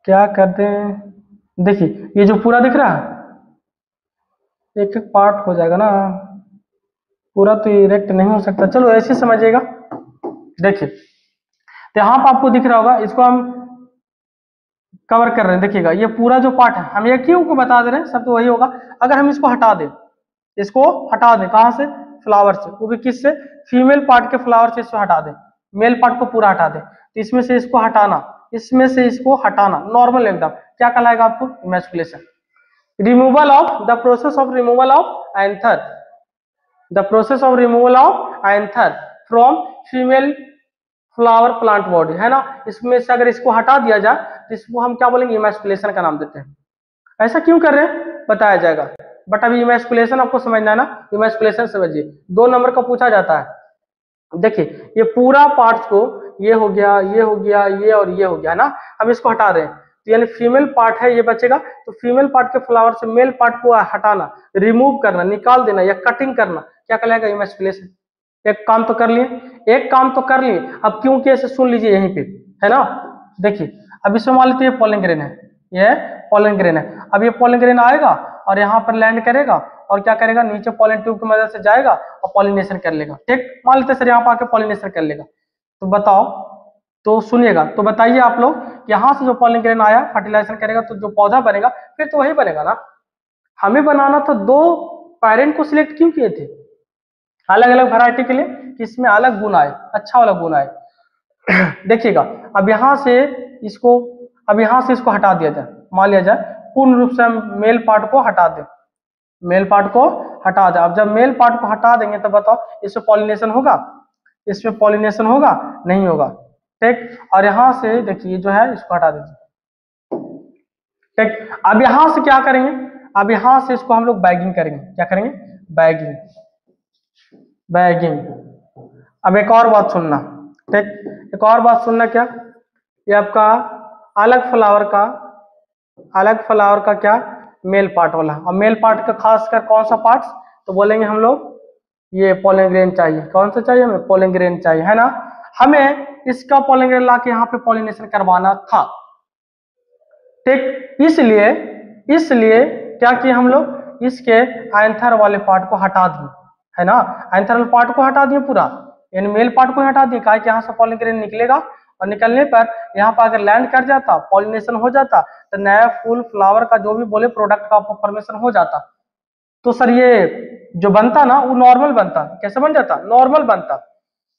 क्या करते हैं, देखिए ये जो पूरा दिख रहा है एक एक पार्ट हो जाएगा ना, पूरा तो इरेक्ट नहीं हो सकता, चलो ऐसे समझिएगा। देखिए तो यहाँ पर आपको दिख रहा होगा, इसको हम कवर कर रहे हैं, देखिएगा ये पूरा जो पार्ट है, हम ये क्यों को बता दे रहे हैं, सब तो वही होगा। अगर हम इसको हटा दें, इसको हटा दें कहाँ से, फ्लावर से, वो भी किस से, फीमेल पार्ट के फ्लावर से इसको हटा दें, मेल पार्ट को पूरा हटा दें, तो इसमें से इसको हटाना, इसमें से इसको हटाना, नॉर्मल एकदम, क्या कहलाएगा आपको, emasculation. Removal of, the process of removal of anther, the process of removal of anther from female flower plant body है ना, इसमें से अगर इसको हटा दिया जाए तो इसको हम क्या बोलेंगे, इमैस्कुलेशन का नाम देते हैं। ऐसा क्यों कर रहे हैं बताया जाएगा, बट अभी इमैस्कुलेशन आपको समझना है ना, इमैस्कुलेशन समझिए, 2 नंबर का पूछा जाता है। देखिए ये पूरा पार्ट्स को, ये हो गया, ये हो गया, ये और ये हो गया ना, हम इसको हटा रहे हैं, तो यानी फीमेल पार्ट है ये बचेगा, तो फीमेल पार्ट के फ्लावर से मेल पार्ट को हटाना, रिमूव करना, निकाल देना या कटिंग करना, क्या कहलाएगा, इमैस्कुलेशन। एक काम तो कर लिए, एक काम तो कर लिए, अब क्योंकि ऐसे सुन लीजिए यहीं पे है ना, देखिए अब इसमें मान लेते हैं पॉलन ग्रेन है, ये पॉलन ग्रेन है, अब ये पॉलन ग्रेन आएगा और यहाँ पर लैंड करेगा और क्या करेगा, नीचे पॉलन ट्यूब की मदद से जाएगा और पॉलिनेशन कर लेगा, ठीक, मान लेते सर यहाँ पर आके पॉलिनेशन कर लेगा, तो बताओ, तो सुनिएगा, तो बताइए आप लोग, यहाँ से जो पॉलन ग्रेन आया फर्टिलाइजेशन करेगा तो जो पौधा बनेगा फिर तो वही बनेगा ना, हमें बनाना था, 2 पेरेंट को सिलेक्ट क्यों किए थे, अलग अलग वैरायटी के लिए, कि इसमें अलग गुण आए, अच्छा वाला गुण आए। देखिएगा अब यहाँ से इसको, अब यहाँ से इसको हटा दिया जाए, मान लिया जाए पूर्ण रूप से हम मेल पार्ट को हटा दें, मेल पार्ट को हटा दें, अब जब मेल पार्ट को हटा देंगे तो बताओ इसमें पॉलिनेशन होगा, इसमें पॉलिनेशन होगा, नहीं होगा, ठीक, और यहाँ से देखिए जो है इसको हटा दीजिए, ठीक, अब यहाँ से क्या करेंगे, अब यहाँ से इसको हम लोग बैगिंग करेंगे, क्या करेंगे, बैगिंग, बैगिंग। अब एक और बात सुनना, ठीक, एक और बात सुनना, क्या, ये आपका अलग फ्लावर का, अलग फ्लावर का क्या, मेल पार्ट वाला, और मेल पार्ट का खासकर कौन सा पार्ट, तो बोलेंगे हम लोग ये पॉलन ग्रेन चाहिए, कौन सा चाहिए हमें, पॉलन ग्रेन चाहिए है ना, हमें इसका पॉलन ग्रेन ला के यहाँ पे पॉलिनेशन करवाना था, ठीक, इसलिए इसलिए क्या किए हम लोग, इसके एंथर वाले पार्ट को हटा दिए है ना, एंथर वाले पार्ट को हटा दिए पूरा, यानी मेल पार्ट को हटा दिए, कहा कि यहाँ से पॉलन ग्रेन निकलेगा और निकलने पर यहाँ पर अगर लैंड कर जाता, पॉलिनेशन हो जाता, तो नया फूल फ्लावर का जो भी बोले प्रोडक्ट का फॉर्मेशन हो जाता, तो सर ये जो बनता ना वो नॉर्मल बनता, कैसे बन जाता, नॉर्मल बनता।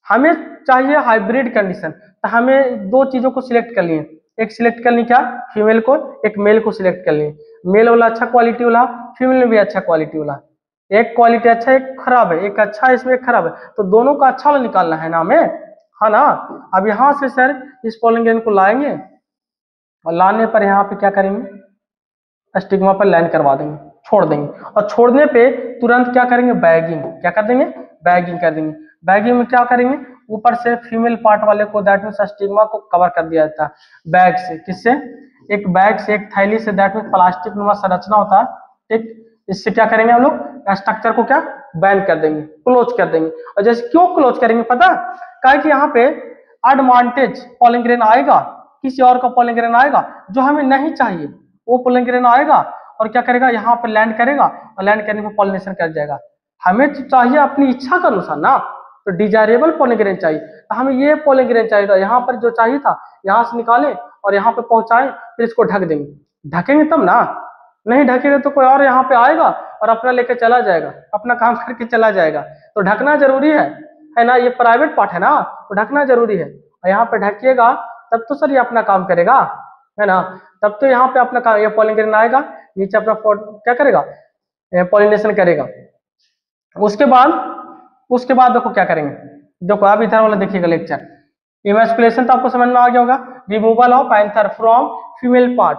हमें चाहिए हाइब्रिड कंडीशन, तो हमें 2 चीजों को सिलेक्ट कर लिए, एक सिलेक्ट कर ली क्या, फीमेल को, एक मेल को सिलेक्ट कर लिए, मेल वाला अच्छा क्वालिटी वाला, फीमेल में भी अच्छा क्वालिटी वाला, एक क्वालिटी अच्छा एक खराब है, एक अच्छा है इसमें एक खराब है, तो दोनों का अच्छा वाला निकालना है ना हमें, है ना। अब यहाँ से सर इस पॉलन ग्रेन को लाएंगे और लाने पर यहाँ पे क्या करेंगे, स्टिग्मा पर लैंड करवा देंगे, छोड़ देंगे, और छोड़ने पे तुरंत क्या करेंगे, बैगिंग, क्या कर देंगे, बैगिंग कर देंगे। बैगिंग में क्या करेंगे, ऊपर से फीमेल पार्ट वाले को, दैट मीन स्टिग्मा को कवर कर दिया जाता है बैग से, किससे, एक बैग से, एक थैली से, दैट मीन प्लास्टिक नुमा संरचना होता है, ठीक, इससे क्या करेंगे हम लोग, स्ट्रक्चर को क्या बैंड कर देंगे, क्लोज कर देंगे। और जैसे क्यों क्लोज करेंगे पता, क्या कि यहाँ पे एडवांटेज पॉलन ग्रेन आएगा, किसी और का पॉलन ग्रेन आएगा जो हमें नहीं चाहिए, वो पॉलन ग्रेन आएगा और क्या करेगा, यहाँ पर लैंड करेगा और लैंड करने पर पॉलिनेशन कर जाएगा। हमें तो चाहिए अपनी इच्छा का अनुसार ना, तो डिजायरेबल पॉलन ग्रेन चाहिए, तो हमें ये पॉलन ग्रेन चाहिए था, यहाँ पर जो चाहिए था यहाँ से निकालें और यहाँ पे पहुंचाएं, फिर इसको ढक देंगे, ढकेंगे तब ना, नहीं ढकेंगे तो कोई और यहाँ पे आएगा और अपना लेके चला जाएगा, अपना काम करके चला जाएगा, तो ढकना जरूरी है ना, ये प्राइवेट पार्ट है ना, तो ढकना जरूरी है, और यहाँ पे ढकिएगा तब तो सर ये अपना काम करेगा, है ना, तब तो यहाँ पे अपना ये पॉलन ग्रेन आएगा, नीचे अपना क्या करेगा, पॉलिनेशन करेगा। उसके बाद देखो क्या करेंगे। देखो आप इधर वाला देखिएगा लेक्चर, इमेस्कुलेशन तो आपको समझ में आ गया होगा। Removal of anther from female part,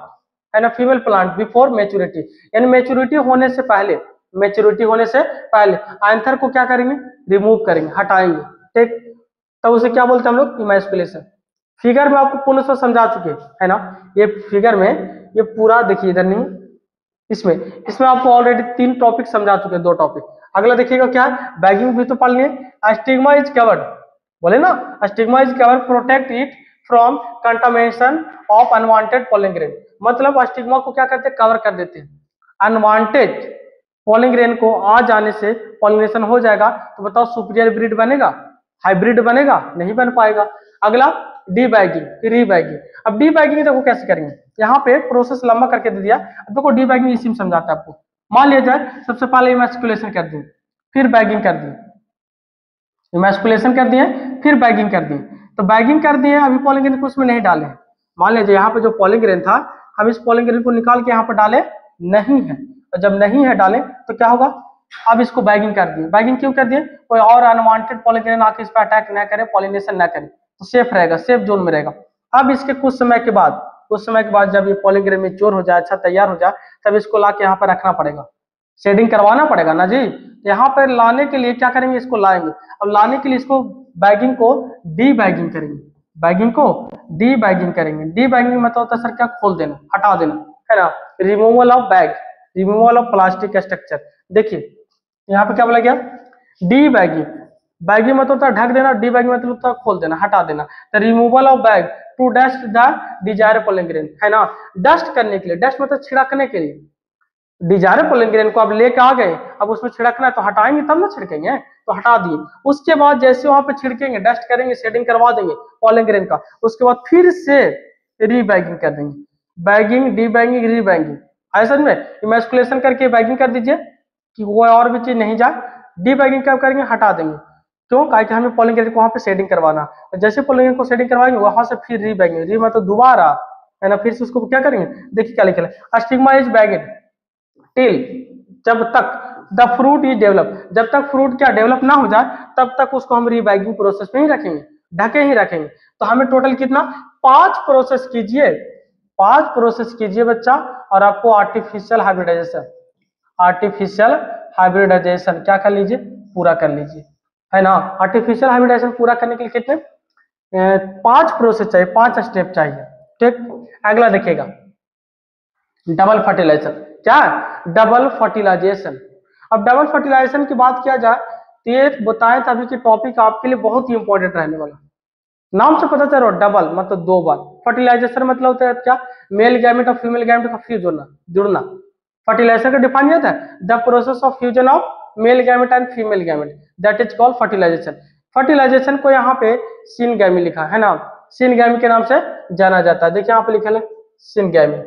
है ना, फीमेल प्लांट बिफोर मेच्योरिटी, यानी मेच्योरिटी होने से पहले, मेच्योरिटी होने से पहले एंथर को क्या करेंगे, रिमूव करेंगे, हटाएंगे, ठीक। तब उसे क्या बोलते हैं हम लोग, इमेस्कुलेशन। फिगर में आपको पूर्ण से समझा चुके है ना, ये फिगर में ये पूरा देखिए, इधर नहीं, इसमें इसमें आपको ऑलरेडी 3 टॉपिक समझा चुके हैं, 2 टॉपिक। अगला देखिएगा क्या है, बैगिंग भी तो पढ़ लिए। स्टिग्मा इज कवर्ड, बोले ना, stigma is covered protect it from contamination of unwanted polling grain, मतलब स्टिग्मा को क्या करते हैं, कवर कर देते हैं। अनवांटेड पोलिंग ग्रेन को आ जाने से पॉलिनेशन हो जाएगा, तो बताओ सुपीरियर ब्रीड बनेगा, हाइब्रिड बनेगा, नहीं बन पाएगा। अगला डी बैगिंग, फिर री बैगिंग। अब डी बैगिंग देखो कैसे करेंगे, यहाँ पे प्रोसेस लंबा करके दे दिया। अब देखो डी बैगिंग इसी में समझाता है आपको। मान लिया जाए सबसे पहले इमेस्कुलेशन कर दिए, फिर बैगिंग कर दिए, इमेस्कुलेशन कर दिए, फिर बैगिंग कर दिए। तो बैगिंग कर दिए, अभी पॉलिंग ग्रेन को उसमें नहीं डाले। मान लीजिए यहाँ पे जो पॉलिंग ग्रेन था, हम इस पॉलिंग ग्रेन को निकाल के यहाँ पे डाले नहीं है, और जब नहीं है डाले तो क्या होगा, अब इसको बैगिंग कर दिए। बैगिंग क्यों कर दिए, कोई और अनवांटेड पॉलिंग ग्रेन आके इस पर अटैक ना करे, पॉलिनेशन ना करे, तो सेफ रहेगा, सेफ जोन में रहेगा। अब इसके कुछ समय के बाद जब ये पॉलिंग ग्रेन मैच्योर हो जाए, अच्छा तैयार हो जाए, तब इसको ला के यहाँ पर रखना पड़ेगा, शेडिंग करवाना पड़ेगा ना जी। यहाँ पर लाने के लिए क्या करेंगे, इसको लाएंगे। अब लाने के लिए इसको बैगिंग को डी बैगिंग करेंगे, बैगिंग को डी बैगिंग करेंगे। डी बैगिंग मतलब होता है सर क्या, खोल देना, हटा देना, है ना, removal of bag, removal of plastic structure. देखिए यहाँ पे क्या बोला गया, डी बैगिंग, बैगिंग मतलब होता है ढक देना, डी बैगिंग मतलब होता है खोल देना, हटा देना। तो removal of bag to dust the desirable pollen grain, है ना, डस्ट करने के लिए, डस्ट मतलब छिड़कने के लिए। डिजायरेबल पोलिंग ग्रेन को आप लेके आ गए, अब उसमें छिड़कना है तो हटाएंगे तब ना छिड़केंगे, तो हटा दिए। उसके बाद जैसे वहां पे छिड़केंगे, डस्ट करेंगे, शेडिंग करवा देंगे पोलिंग ग्रेन का, उसके बाद फिर से रीबैगिंग कर देंगे, बैगिंग, डी बैगिंग, रीबैगिंग। है समझ में, इमेस्कुलेशन करके बैगिंग कर दीजिए कि वो और भी चीज नहीं जाए। डी बैगिंग कब करेंगे, हटा देंगे, क्यों, कहा कि हमें पोलिंग ग्रेन को वहां पे शेडिंग करवाना, जैसे पोलिंग ग्रेन को शेडिंग करवाएंगे वहां से फिर रीबैगिंग, री मतलब दोबारा, है ना, फिर से उसको क्या करेंगे। देखिए क्या लिखा है, स्टिग्मा इज बैगेड टिल, जब तक द फ्रूट इज डेवलप, जब तक फ्रूट क्या डेवलप ना हो जाए तब तक उसको हम रीबैगिंग प्रोसेस में ही रखेंगे, ढके ही रखेंगे। तो हमें टोटल कितना, 5 प्रोसेस कीजिए, 5 प्रोसेस कीजिए बच्चा, और आपको आर्टिफिशियल हाइब्रिडाइजेशन, आर्टिफिशियल हाइब्रिडाइजेशन क्या कर लीजिए, पूरा कर लीजिए, है ना। आर्टिफिशियल हाइब्रिडाइजेशन पूरा करने के लिए कितने 5 प्रोसेस चाहिए, 5 स्टेप चाहिए, ठीक। अगला देखिएगा डबल फर्टिलाइजेशन, क्या है, डबल फर्टिलाइजेशन। अब डबल फर्टिलाइजेशन की बात किया जाए तो ये बताएं तभी कि टॉपिक आपके लिए बहुत ही इंपॉर्टेंट रहने वाला। नाम से पता चल रहा, डबल मतलब 2 बार, फर्टिलाइजेशन मतलब होता है क्या, मेल गैमेट और फीमेल गैमेट का फ्यूज होना, जुड़ना। फर्टिलाइजेशन का डिफाइन किया था, the process of fusion of male gamete and female gamete, that is called fertilisation. Fertilisation को यहाँ पे सिनगैमी लिखा है ना, सिनगैमी के नाम से जाना जाता है। देखिए यहाँ पे लिखा है सिनगैमी,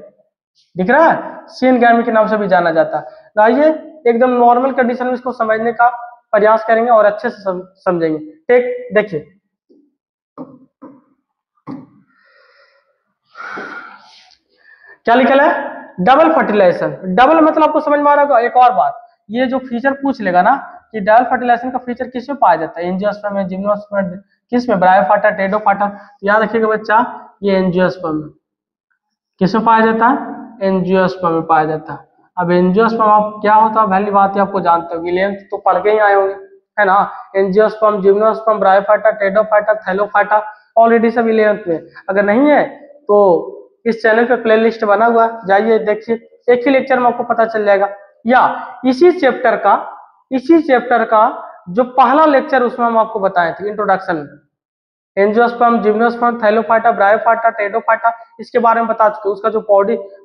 दिख रहा है, सिनगैमी के नाम से भी जाना जाता है। तो आइए एकदम नॉर्मल कंडीशन में इसको समझने का प्रयास करेंगे और अच्छे से समझेंगे, ठीक। देखिए क्या लिखा है, डबल फर्टिलाइजेशन। डबल मतलब आपको समझ में आ रहा होगा। एक और बात, ये जो फीचर पूछ लेगा ना कि डबल फर्टिलाइजेशन का फीचर किस में पाया जाता है, एंजियोस्पर्म में, जिम्नोस्पर्म में, किस में, ब्रायोफाटा, टेडोफाटा। याद रखिएगा बच्चा, ये एंजियोस्पर्म में, किस में पाया जाता है, एंजियोस्पर्म में पाया जाता है। अब एंजियोस्पर्म आप क्या होता है, पहली बात ही आपको जानते हो, विलियम तो पढ़ के ही आए होंगे, है ना। एंजियोस्पर्म, जिम्नोस्पर्म, ब्रायोफाटा, टेडोफाटा, थैलोफाटा, ऑलरेडी सब 11th में। अगर नहीं है तो इस चैनल पे प्लेलिस्ट बना हुआ है, जाइए देखिए, एक ही लेक्चर में आपको पता चल जाएगा। या इसी चैप्टर का जो पहला लेक्चर उसमें हम आपको बताए थे इंट्रोडक्शन में, एंजियोस्पर्म, जिम्नोस्पर्म, थैलोफाटा, ब्रायोफाटा, टेडोफाटा, इसके बारे में बता चुके। उसका जो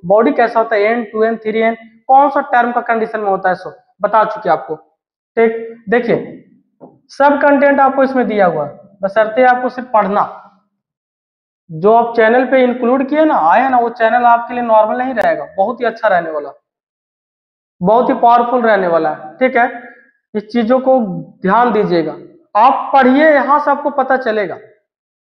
बॉडी कैसा होता है, एन 2n 3n, कौन सा टर्म का कंडीशन में होता है, सो बता चुके आपको, ठीक। देखिए सब कंटेंट आपको इसमें दिया हुआ है, बशर्ते आपको सिर्फ पढ़ना। जो आप चैनल पे इंक्लूड किए ना, आए ना, वो चैनल आपके लिए नॉर्मल नहीं रहेगा, बहुत ही अच्छा रहने वाला, बहुत ही पावरफुल रहने वाला है, ठीक है। इस चीजों को ध्यान दीजिएगा, आप पढ़िए, यहाँ से आपको पता चलेगा।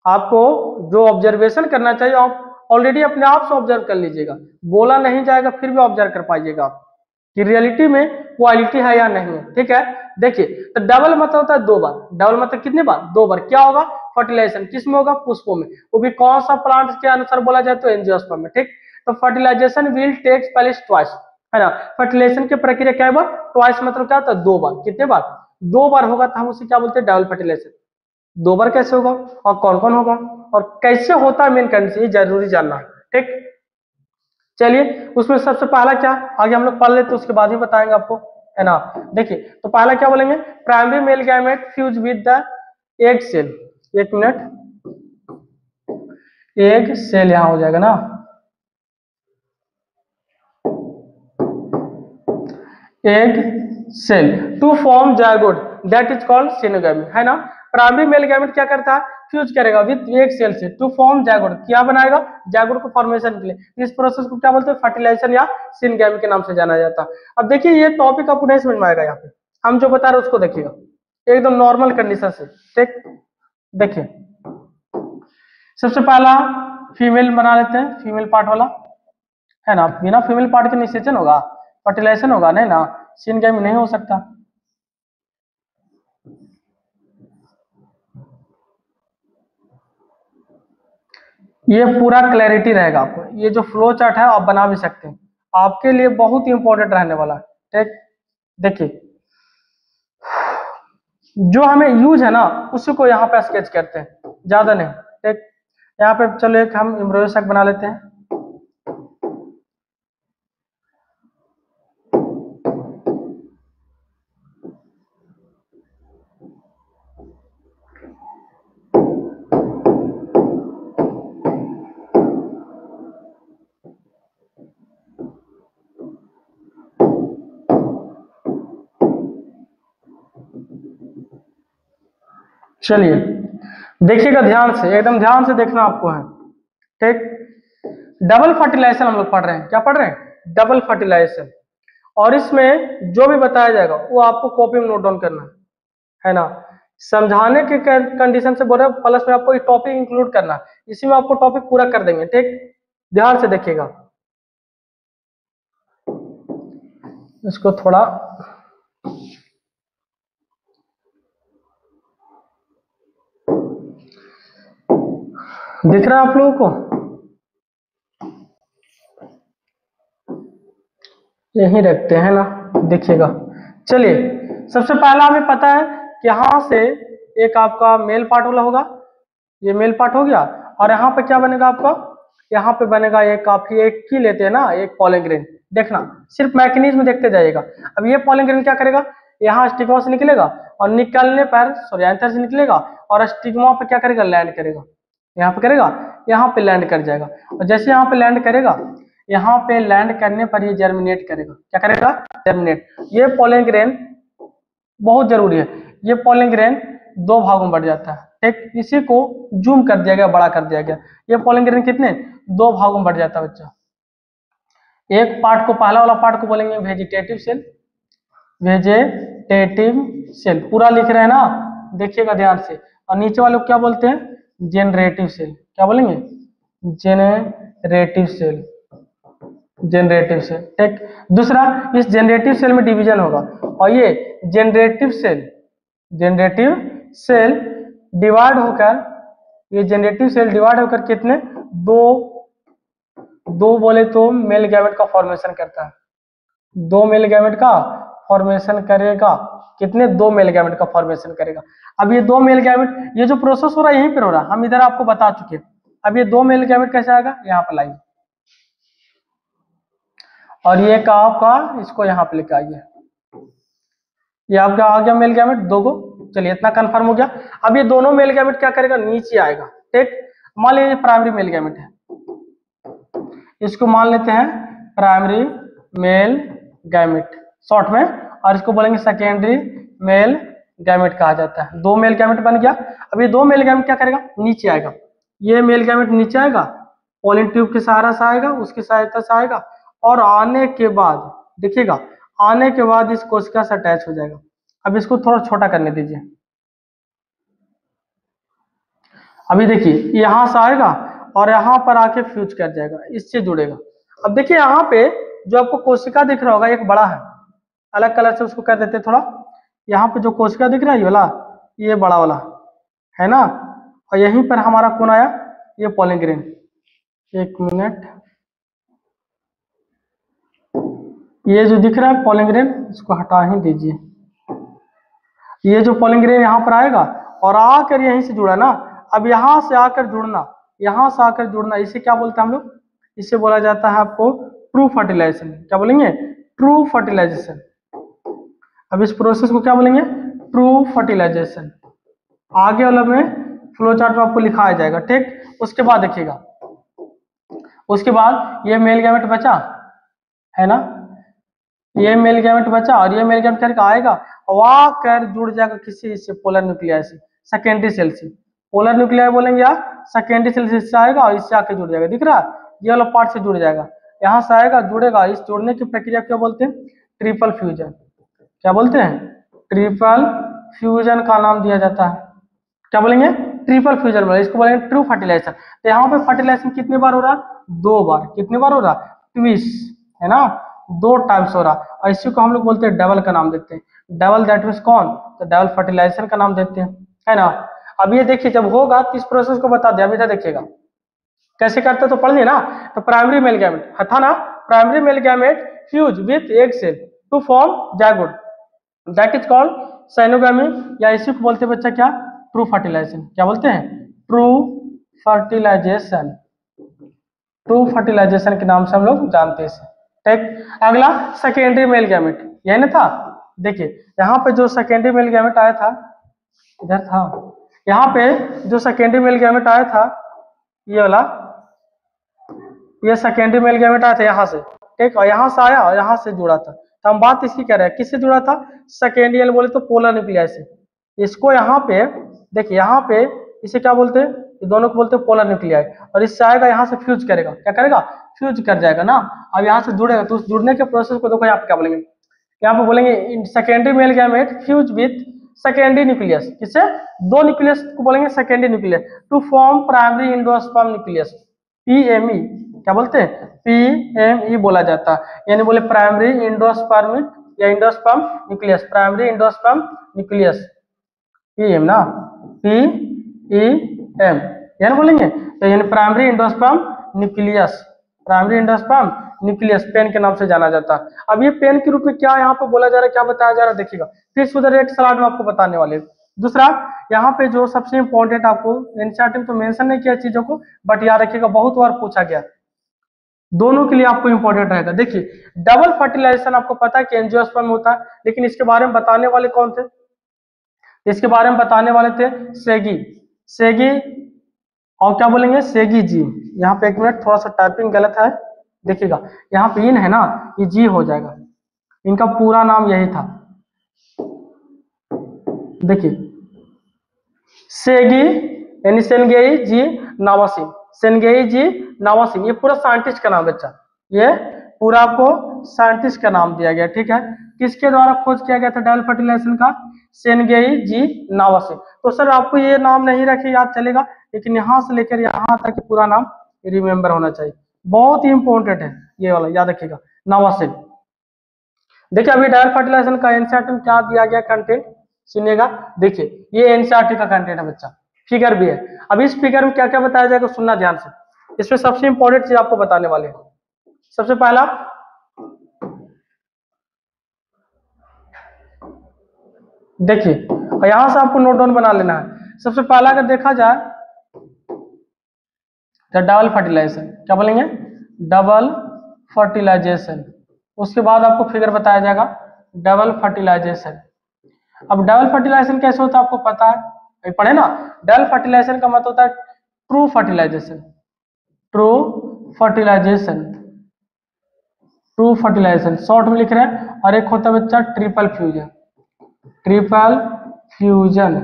आपको जो ऑब्जर्वेशन करना चाहिए आप ऑलरेडी अपने आप से ऑब्जर्व कर लीजिएगा, बोला नहीं जाएगा फिर भी ऑब्जर्व कर पाइएगा आप, कि रियलिटी में क्वालिटी है या नहीं है। ठीक है, देखिए तो डबल मतलब होता है 2 बार, डबल मतलब कितनी बार, 2 बार। क्या होगा, फर्टिलाइजेशन किस में होगा, पुष्पों में, वो भी कौन सा प्लांट के अनुसार बोला जाए तो एंजियोस्पर्म में। ठीक, तो fertilisation will takes place twice, है ना। फर्टिलाइजेशन की प्रक्रिया क्या है, बार ट्वाइस मतलब क्या होता है, 2 बार। कितने बार, 2 बार होगा तो हम उसे क्या बोलते हैं, डबल फर्टिलाइजेशन। 2 बार कैसे होगा और कौन कौन होगा और कैसे होता है, मेन कंडीशन जरूरी जानना। ठीक, चलिए उसमें सबसे पहला क्या, आगे हम लोग पढ़ लेते उसके बाद ही बताएंगे आपको, है ना। देखिए तो पहला क्या बोलेंगे, primary male gamete fuse with the egg cell. एक मिनट, एग सेल यहां हो जाएगा ना, egg cell to form zygote that is called syngamy, है ना। प्राइमरी मेल गैमेट क्या करता है, फ्यूज करेगा विद एग सेल से टू फॉर्म जायगोट, क्या बनाएगा, जायगोट को फॉर्मेशन के लिए। इस प्रोसेस को क्या बोलते हैं, फर्टिलाइजेशन या सिनगैमी के नाम से जाना जाता है। अब देखिए ये टॉपिक आपको नहीं समझ में आएगा, यहाँ पे हम जो बता रहे हैं उसको देखिएगा एकदम नॉर्मल कंडीशन से। ठीक, देखिए सबसे पहला फीमेल बना लेते हैं, फीमेल पार्ट वाला, है ना। बिना फीमेल पार्ट के निषेचन होगा, फर्टिलाइजेशन होगा नहीं ना, सिनगैमी नहीं हो सकता। ये पूरा क्लैरिटी रहेगा आपको, ये जो फ्लो चार्ट है आप बना भी सकते हैं, आपके लिए बहुत ही इंपॉर्टेंट रहने वाला है। ठीक, देखिए जो हमें यूज है ना उसी को यहाँ पे स्केच करते हैं, ज्यादा नहीं। ठीक, यहाँ पे चलो एक हम एम्ब्रॉयडरी बना लेते हैं। चलिए देखिएगा ध्यान से, एकदम ध्यान से देखना आपको है। ठीक, डबल फर्टिलाइजेशन हम लोग पढ़ रहे हैं, क्या पढ़ रहे हैं, डबल फर्टिलाइजेशन। और इसमें जो भी बताया जाएगा वो आपको कॉपी में नोट डाउन करना है ना। समझाने के कंडीशन से बोल रहे हैं, प्लस में आपको टॉपिक इंक्लूड करना है, इसी में आपको टॉपिक पूरा कर देंगे। ठीक, ध्यान से देखिएगा, इसको थोड़ा दिख रहा है आप लोगों को, यहीं रखते हैं ना, देखिएगा। चलिए सबसे पहला हमें पता है कि यहाँ से एक आपका मेल पार्ट वाला होगा, ये मेल पार्ट हो गया, और यहाँ पे क्या बनेगा आपका, यहाँ पे बनेगा एक, आप एक की लेते हैं ना, एक पॉलन ग्रेन। देखना सिर्फ मैकेनिज्म देखते जाइएगा। अब ये पॉलन ग्रेन क्या करेगा, यहाँ स्टिग्मा से निकलेगा और निकलने पर एंथर से निकलेगा और स्टिग्मा पे क्या करेगा, लैंड करेगा, यहाँ पे करेगा, यहाँ पे लैंड कर जाएगा। और जैसे यहाँ पे लैंड करेगा, यहाँ पे लैंड करने पर ये जर्मिनेट करेगा, क्या करेगा, जर्मिनेट। ये पॉलन ग्रेन बहुत जरूरी है, ये पॉलन ग्रेन 2 भागों में बढ़ जाता है। ठीक, इसी को जूम कर दिया गया, बड़ा कर दिया गया। ये पॉलन ग्रेन कितने, 2 भागों में बढ़ जाता है बच्चा। एक पार्ट को, पहला वाला पार्ट को बोलेंगे वेजिटेटिव सेल, वेजिटेटिव सेल पूरा लिख रहे हैं ना, देखिएगा ध्यान से। और नीचे वाले को क्या बोलते हैं, जेनरेटिव सेल, क्या बोलेंगे, जेनरेटिव सेल, जेनरेटिव सेल। ठीक, दूसरा इस जेनरेटिव सेल में डिवीजन होगा, और ये generative cell, generative cell divide होकर, ये जेनरेटिव सेल डिवाइड होकर कितने, दो बोले तो मेल गैमेट का फॉर्मेशन करता है, 2 मेल गैमेट का फॉर्मेशन करेगा। कितने, 2 मेल गैमेट का फॉर्मेशन करेगा। अब ये 2 मेल गैमेट, ये जो प्रोसेस हो रहा है यहीं पर हो रहा है, हम इधर आपको बता चुके हैं। अब ये 2 मेल गैमेट कैसे आएगा, यहाँ पर लाइए, और ये का आपका, इसको यहाँ पे लेके आइए, ये आपका आ गया मेल गैमेट 2 गो। चलिए इतना कंफर्म हो गया। अब ये दोनों मेल गैमेट क्या करेगा, नीचे आएगा। ठीक, मान लीजिए प्राइमरी मेल गैमेट है, इसको मान लेते हैं प्राइमरी मेल गैमेट शॉर्ट में, और इसको बोलेंगे सेकेंडरी मेल गैमेट कहा जाता है। 2 मेल गैमेट बन गया। अब ये 2 मेल गैमेट क्या करेगा, नीचे आएगा, ये मेल गैमेट नीचे आएगा, पॉलिन ट्यूब के सहारा से आएगा, उसकी सहायता से आएगा, और आने के बाद देखिएगा, आने के बाद इस कोशिका से अटैच हो जाएगा। अब इसको थोड़ा छोटा करने दीजिए। अभी देखिए यहां से आएगा और यहाँ पर आके फ्यूज कर जाएगा, इससे जुड़ेगा। अब देखिए यहाँ पे जो आपको कोशिका दिख रहा होगा एक बड़ा है, अलग कलर से उसको कर देते थोड़ा। यहाँ पे जो कोशिका दिख रहा है ये वाला, ये बड़ा वाला है ना, और यहीं पर हमारा कौन आया, ये पोलिंग ग्रेन। एक मिनट, ये जो दिख रहा है पोलिंग ग्रेन, इसको हटा ही दीजिए। ये जो पोलिंग ग्रेन यहाँ पर आएगा और आकर यहीं से जुड़ा ना, अब यहाँ से आकर जुड़ना, यहाँ से आकर जुड़ना, इसे क्या बोलते हैं हम लोग, इसे बोला जाता है आपको ट्रू फर्टिलाइजेशन। क्या बोलेंगे, ट्रू फर्टिलाइजेशन। अब इस प्रोसेस को क्या बोलेंगे, ट्रू फर्टिलाइजेशन। आगे वाला में फ्लो चार्ट में आपको लिखाया जाएगा, ठीक। उसके बाद देखिएगा, उसके बाद ये मेल गैमेट बचा है ना, ये मेल गैमेट बचा और ये मेल गैमेट करके आएगा और आकर जुड़ जाएगा किसी से, पोलर न्यूक्लियाई से, सेकेंडरी सेल से। पोलर न्यूक्लियाई बोलेंगे या सेकेंडरी सेल से, इससे आएगा और इससे आकर जुड़ जाएगा, दिख रहा है, ये वाला पार्ट से जुड़ जाएगा, यहाँ से आएगा जुड़ेगा। इस जुड़ने की प्रक्रिया क्या बोलते हैं, ट्रिपल फ्यूजन। क्या बोलते हैं, ट्रिपल फ्यूजन का नाम दिया जाता है। क्या बोलेंगे, ट्रिपल फ्यूजन बोले, इसको बोलेंगे ट्रू फर्टिलाइजेशन। तो यहाँ पे फर्टिलाइजेशन कितने बार हो रहा है, 2 बार। कितने बार हो रहा, ट्विस है ना, 2 टाइम्स हो रहा। और इसी को हम लोग बोलते हैं डबल का नाम देते हैं, डबल दैट मीन्स कौन, तो डबल फर्टिलाइजेशन का नाम देते हैं, है ना। अब ये देखिए जब होगा तो इस प्रोसेस को बता दिया, अभी इधर देखिएगा कैसे करते तो पढ़ लिया ना। तो प्राइमरी मेल गैमेट था ना, primary male gamete fuse with egg cell to form zygote, that is called syngamy, या इसी को बोलते हैं बच्चा क्या, ट्रू फर्टिलाइजेशन। क्या बोलते हैं, ट्रू फर्टिलाइजेशन। ट्रू फर्टिलाइजेशन के नाम से हम लोग जानते हैं इसे, ठीक। अगला सेकेंडरी मेल गैमेट, यही ना था। देखिए यहाँ पे जो सेकेंडरी मेल गैमेट आया था, इधर था, यहाँ पे जो सेकेंडरी मेल गैमेट आया था, ये वाला, ये सेकेंडरी मेल गैमेट आया था यहाँ से, ठीक, और यहाँ से आया और यहाँ से जुड़ा था। तो हम बात इसकी कर रहे हैं, किससे जुड़ा था, सेकेंडरी बोले तो पोलर न्यूक्लियाई से। इसको यहाँ पे देखिए, यहाँ पे इसे क्या बोलते हैं, ये दोनों को बोलते हैं पोलर न्यूक्लियाई, और इससे आएगा यहाँ से फ्यूज करेगा, क्या करेगा, फ्यूज कर जाएगा ना। अब यहाँ से जुड़ेगा तो उस जुड़ने के प्रोसेस को देखो यहाँ पे क्या बोलेंगे, यहाँ पे बोलेंगे secondary male gamete fuse with secondary nucleus. किससे, 2 न्यूक्लियस को बोलेंगे secondary nucleus, to form primary endosperm nucleus, PME. क्या बोलते हैं, पीएमई बोला जाता है, यानी बोले प्राइमरी एंडोस्पर्मिक या endosperm nucleus, primary endosperm nucleus, PM ना, पीईएम यानी बोलेंगे। तो यानी primary endosperm nucleus, primary endosperm nucleus PEN के नाम से जाना जाता है। अब ये पेन के रूप में क्या यहाँ पे बोला जा रहा है, क्या बताया जा रहा है, देखिएगा फिर से उधर एक स्लाइड में आपको बताने वाले। दूसरा यहाँ पे जो सबसे इंपॉर्टेंट, आपको एनसीईआरटी में तो मेंशन नहीं किया चीजों को, बट याद रखिएगा बहुत बार पूछा गया, दोनों के लिए आपको इंपॉर्टेंट रहेगा। देखिए डबल फर्टिलाइजेशन आपको पता है कि एंजियोस्पर्म में होता है, लेकिन इसके बारे में बताने वाले कौन थे, इसके बारे में बताने वाले थे सेगी, सेगी और क्या बोलेंगे, सेगी जी। यहाँ पे एक मिनट, थोड़ा सा टाइपिंग गलत है, देखिएगा यहाँ पे इन है ना, ये जी हो जाएगा, इनका पूरा नाम यही था। देखिए सेगी यानी सेनगेई जी नावासिम, सेनगेई जी नावासिम, ये पूरा साइंटिस्ट का नाम बच्चा, ये पूरा आपको साइंटिस्ट का नाम दिया गया, ठीक है। किसके द्वारा खोज किया गया था डबल फर्टिलाइजेशन का, सेनगेई जी नावासिम। तो सर आपको ये नाम नहीं रखे याद चलेगा, लेकिन यहाँ से लेकर यहाँ तक पूरा नाम रिमेम्बर होना चाहिए, बहुत ही इंपॉर्टेंट है ये वाला, याद रखिएगा नावासिम। देखिए अभी डबल फर्टिलाइजेशन का एनसीईआरटी में क्या दिया गया कंटेंट, सुनिएगा। देखिए ये एनसीईआरटी का कंटेंट है बच्चा, फिगर भी है। अब इस फिगर में क्या क्या बताया जाएगा सुनना ध्यान से, इसमें सबसे इंपॉर्टेंट चीज आपको बताने वाले हैं। सबसे पहला देखिए, और यहां से आपको नोट डाउन बना लेना है। सबसे पहला अगर देखा जाए तो डबल फर्टिलाइजेशन, क्या बोलेंगे, डबल फर्टिलाइजेशन। उसके बाद आपको फिगर बताया जाएगा डबल फर्टिलाइजेशन। अब डबल फर्टिलाइजेशन कैसे होता है आपको पता है, पढ़े ना। डबल फर्टिलाइजेशन का मतलब होता है true fertilisation, true fertilisation, true fertilisation short में लिख रहे हैं। और एक होता है बच्चा triple fusion, triple fusion.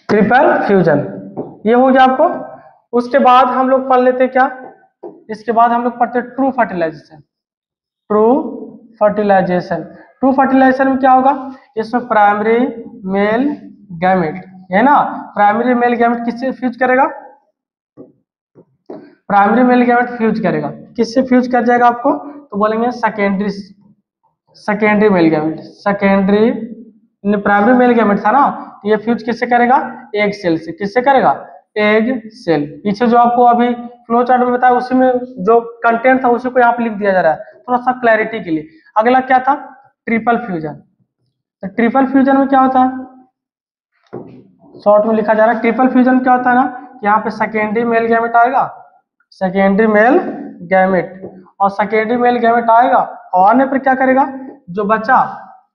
Triple fusion ये हो गया आपको। उसके बाद हम लोग पढ़ लेते क्या, इसके बाद हम लोग पढ़ते true fertilisation, true fertilisation. True fertilisation में क्या होगा, इसमें प्राइमरी मेल गैमेट है ना, प्राइमरी मेल गैमेट किससे फ्यूज करेगा, प्राइमरी मेल गैमेट फ्यूज करेगा, किससे फ्यूज कर जाएगा आपको, तो बोलेंगे secondary male gamete. Secondary primary male gamete था ना, तो ये फ्यूज किससे करेगा, एग सेल से। किससे करेगा, एग सेल। पीछे जो आपको अभी फ्लो चार्ट में बताया उसी में जो कंटेंट था उसी को यहाँ पे लिख दिया जा रहा है थोड़ा सा क्लैरिटी के लिए। अगला क्या था, ट्रिपल फ्यूजन। तो ट्रिपल फ्यूजन में क्या होता है, शॉर्ट में लिखा जा रहा है, ट्रिपल फ्यूजन क्या होता है ना, यहाँ पे सेकेंडरी मेल गैमेट आएगा, सेकेंडरी मेल गैमेट, और सेकेंडरी मेल गैमेट आएगा और आने पर क्या करेगा, जो बचा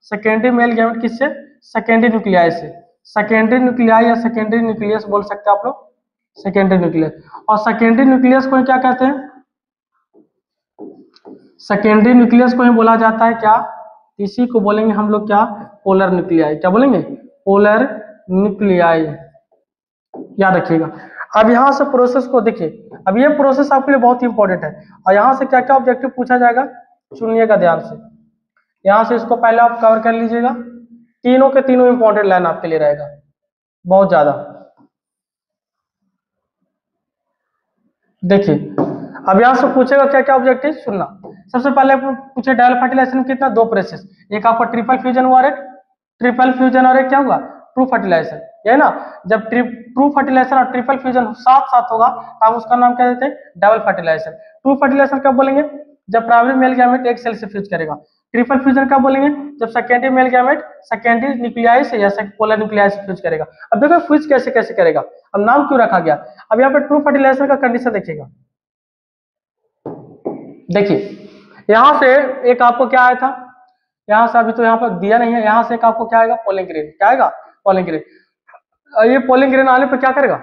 सेकेंडरी मेल गैमेट किससे, सेकेंडरी न्यूक्लियाई से। सेकेंडरी न्यूक्लियाई या सेकेंडरी न्यूक्लियस बोल सकते हैं आप लोग, सेकेंडरी न्यूक्लियस। और सेकेंडरी न्यूक्लियस को क्या कहते हैं, सेकेंडरी न्यूक्लियस को ही बोला जाता है क्या, इसी को बोलेंगे हम लोग क्या, पोलर न्यूक्लियाई। क्या बोलेंगे, पोलर न्यूक्लियाई, याद रखिएगा। अब यहाँ से प्रोसेस को देखिए, अब ये प्रोसेस आपके लिए बहुत ही इंपॉर्टेंट है, और यहाँ से क्या क्या ऑब्जेक्टिव पूछा जाएगा सुनिएगा ध्यान से। यहाँ से इसको पहले आप कवर कर लीजिएगा, तीनों के तीनों इंपॉर्टेंट लाइन आपके लिए रहेगा बहुत ज्यादा। देखिए अब यहाँ से पूछेगा क्या क्या ऑब्जेक्टिव सुनना। सबसे पहले पूछे डायल फर्टिलाइजेशन में कितना, 2 प्रोसेस, एक आपका ट्रिपल फ्यूजन हुआ और एक ट्रिपल फ्यूजन और एक क्या हुआ, ट्रू फर्टिलाइजेशन, है ना। जब ट्रू फर्टिलाइजेशन और ट्रिपल फ्यूजन साथ साथ होगा तब उसका नाम क्या देते हैं, डबल फर्टिलाइजेशन। ट्रू फर्टिलाइजेशन कब बोलेंगे, जब प्राइमरी मेल गैमेट एक सेल से फ्यूज करेगा। ट्रिपल फ्यूजन कब बोलेंगे, जब secondary male gamete secondary nuclei से या पोलर न्यूक्लियाई से फ्यूज करेगा। अब देखो फ्यूज कैसे कैसे करेगा, अब नाम क्यों रखा गया। अब यहाँ पे ट्रू फर्टिलाइजेशन का कंडीशन देखिएगा, देखिए यहां से एक आपको क्या आया था, यहां से अभी तो यहाँ पर दिया नहीं है, यहां से एक आपको क्या आएगा, पोलिंग ग्रेन। क्या आएगा, पोलिंग ग्रेन। ये पोलिंग ग्रेन आने पर क्या करेगा,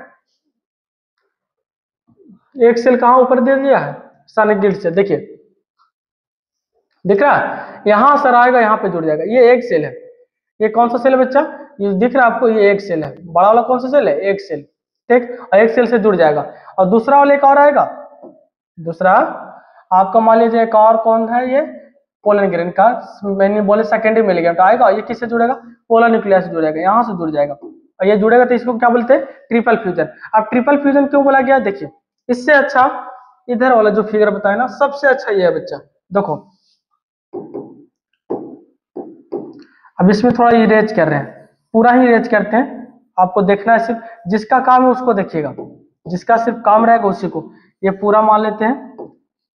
एक सेल कहां ऊपर दे दिया है, सैनिक गिल्ड से, देखिए दिख रहा है, यहां सर आएगा, यहाँ पे जुड़ जाएगा। ये एक सेल है, ये कौन सा सेल है बच्चा, ये दिख रहा है आपको, ये एक सेल है, बड़ा वाला कौन सा सेल है, एक सेल, ठीक, और एक सेल से जुड़ जाएगा। और दूसरा वाला एक और आएगा, दूसरा आपका मान लीजिए एक और कौन है, ये पोलन ग्रेन का, मैंने बोले सेकेंडरी मेल गैमेट आएगा, ये किससे जुड़ेगा, पोलर न्यूक्लियस से जुड़ेगा, यहाँ से जुड़ जाएगा, और ये जुड़ेगा तो इसको क्या बोलते हैं, ट्रिपल फ्यूजन। अब ट्रिपल फ्यूजन क्यों बोला गया, देखिए इससे अच्छा इधर वाला जो फिगर बताया ना, सबसे अच्छा ये है बच्चा, देखो अब इसमें थोड़ा इरेज कर रहे हैं, पूरा ही इरेज करते हैं, आपको देखना है सिर्फ जिसका काम है उसको देखिएगा, जिसका सिर्फ काम रहेगा उसी को। ये पूरा मान लेते हैं,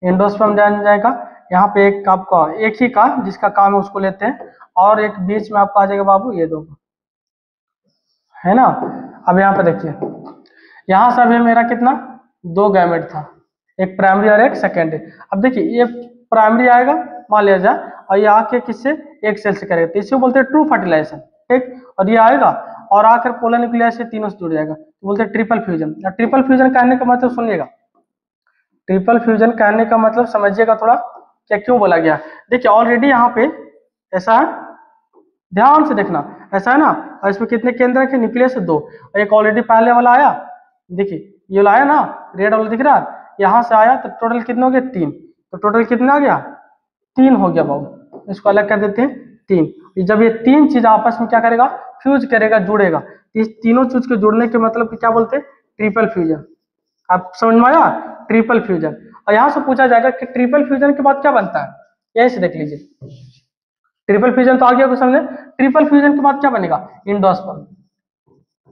एंडोस्पर्म जान जाएगा, यहाँ पे एक आपका एक ही का जिसका काम है उसको लेते हैं, और एक बीच में आपका आ जाएगा बाबू ये दो, है ना। अब यहाँ पे देखिए, यहाँ से अभी मेरा कितना, 2 गैमेट था, एक प्राइमरी और एक सेकेंडरी। अब देखिए ये प्राइमरी आएगा मान लिया जाए, और ये आके किससे, एक सेल से करेगा, तो इसे बोलते हैं ट्रू फर्टिलाइजेशन, ठीक। और ये आएगा और आकर पोलर न्यूक्लियस से तीनों से जुड़ जाएगा, तो बोलते हैं ट्रिपल फ्यूजन। ट्रिपल फ्यूजन कहने का मतलब सुनिएगा, ट्रिपल फ्यूजन कहने का मतलब समझिएगा थोड़ा, क्या क्यों बोला गया। देखिए ऑलरेडी यहाँ पे ऐसा है, ध्यान से देखना, ऐसा है ना, और इसमें कितने केंद्र है, न्यूक्लियस 2, और एक ऑलरेडी पहले वाला आया, देखिए ये आया ना, रेड वाला दिख रहा है, यहाँ से आया तो टोटल कितने हो गए, 3, तो टोटल कितना आ गया, 3 हो गया बाबू, इसको अलग कर देते हैं 3। जब ये 3 चीज आपस में क्या करेगा, फ्यूज करेगा, जुड़ेगा, इस तीनों चीज के जुड़ने के मतलब क्या बोलते हैं, ट्रिपल फ्यूजन। आप समझ में आया, ट्रिपल फ्यूजन। और यहाँ से पूछा जाएगा कि ट्रिपल फ्यूजन के बाद क्या बनता है, यहीं से देख लीजिए, ट्रिपल फ्यूजन तो आ गया समझे, ट्रिपल फ्यूजन के बाद क्या बनेगा, इंडोस्पर्म,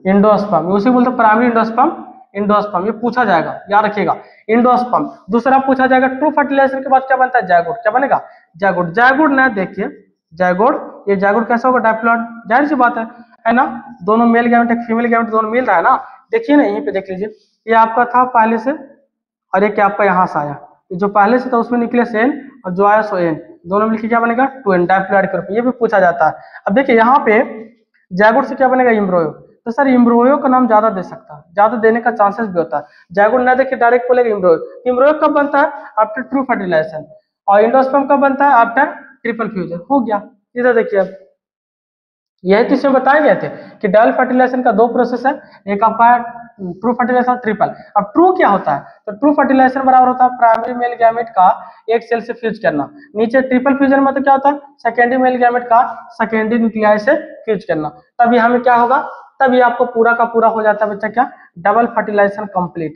इंडोस्पर्म उसी बोलते प्राइमरी इंडोस्पर्म, इंडोस्पर्म ये पूछा जाएगा, याद रखिएगा, इंडोस्पर्म। दूसरा पूछा जाएगा ट्रू फर्टिलाइजेशन के बाद क्या बनता है, जायगोट। क्या बनेगा, जायगोट। जायगोट ना देखिए, जायगोट, ये जायगोट कैसा होगा, डायप्लॉइड, जाहिर सी बात है ना, दोनों मेल गैमेट एक फीमेल गैमेट दोनों मिल रहा है ना। देखिए ना यहीं पे देख लीजिए, ये आपका था पहले से, और एक आपका यहाँ से आया, जो पहले से था उसमें न्यूक्लियस एन, और जो आया सो एन, दोनों मिलकर क्या बनेगा, 2n, डायप्लॉइड के रूप में, ये भी पूछा जाता है। अब देखिए यहाँ पे जायगोट से क्या बनेगा, इम्ब्रोयो, तो सर इम्ब्रोयो का नाम ज्यादा दे सकता है, ज्यादा देने का चांसेस भी होता है। जायगोट ना देखिए डायरेक्ट बोलेगा इम्ब्रोयो। इम्ब्रोयो कब बनता है, आफ्टर ट्रू फर्टिलाइजेशन, और इंडोस्पर्म कब बनता है, आफ्टर ट्रिपल फ्यूजन। हो गया, इधर देखिए, अब यही तो इसमें बताए गए थे कि डायल फर्टिलाइजेशन का 2 प्रोसेस है, एक आपका ट्रू फर्टिलाइजेशन और ट्रिपल। अब ट्रू क्या होता है, तो ट्रू फर्टिलाइजेशन बराबर होता है प्राइमरी मेल गैमेट का एक सेल से फ्यूज करना, नीचे ट्रिपल फ्यूजन में तो क्या होता है, सेकेंडरी मेल गैमेट का सेकेंडरी न्यूक्लियाई से फ्यूज करना, तभी हमें क्या होगा, तभी आपको पूरा का पूरा हो जाता है बच्चा क्या, double fertilisation complete.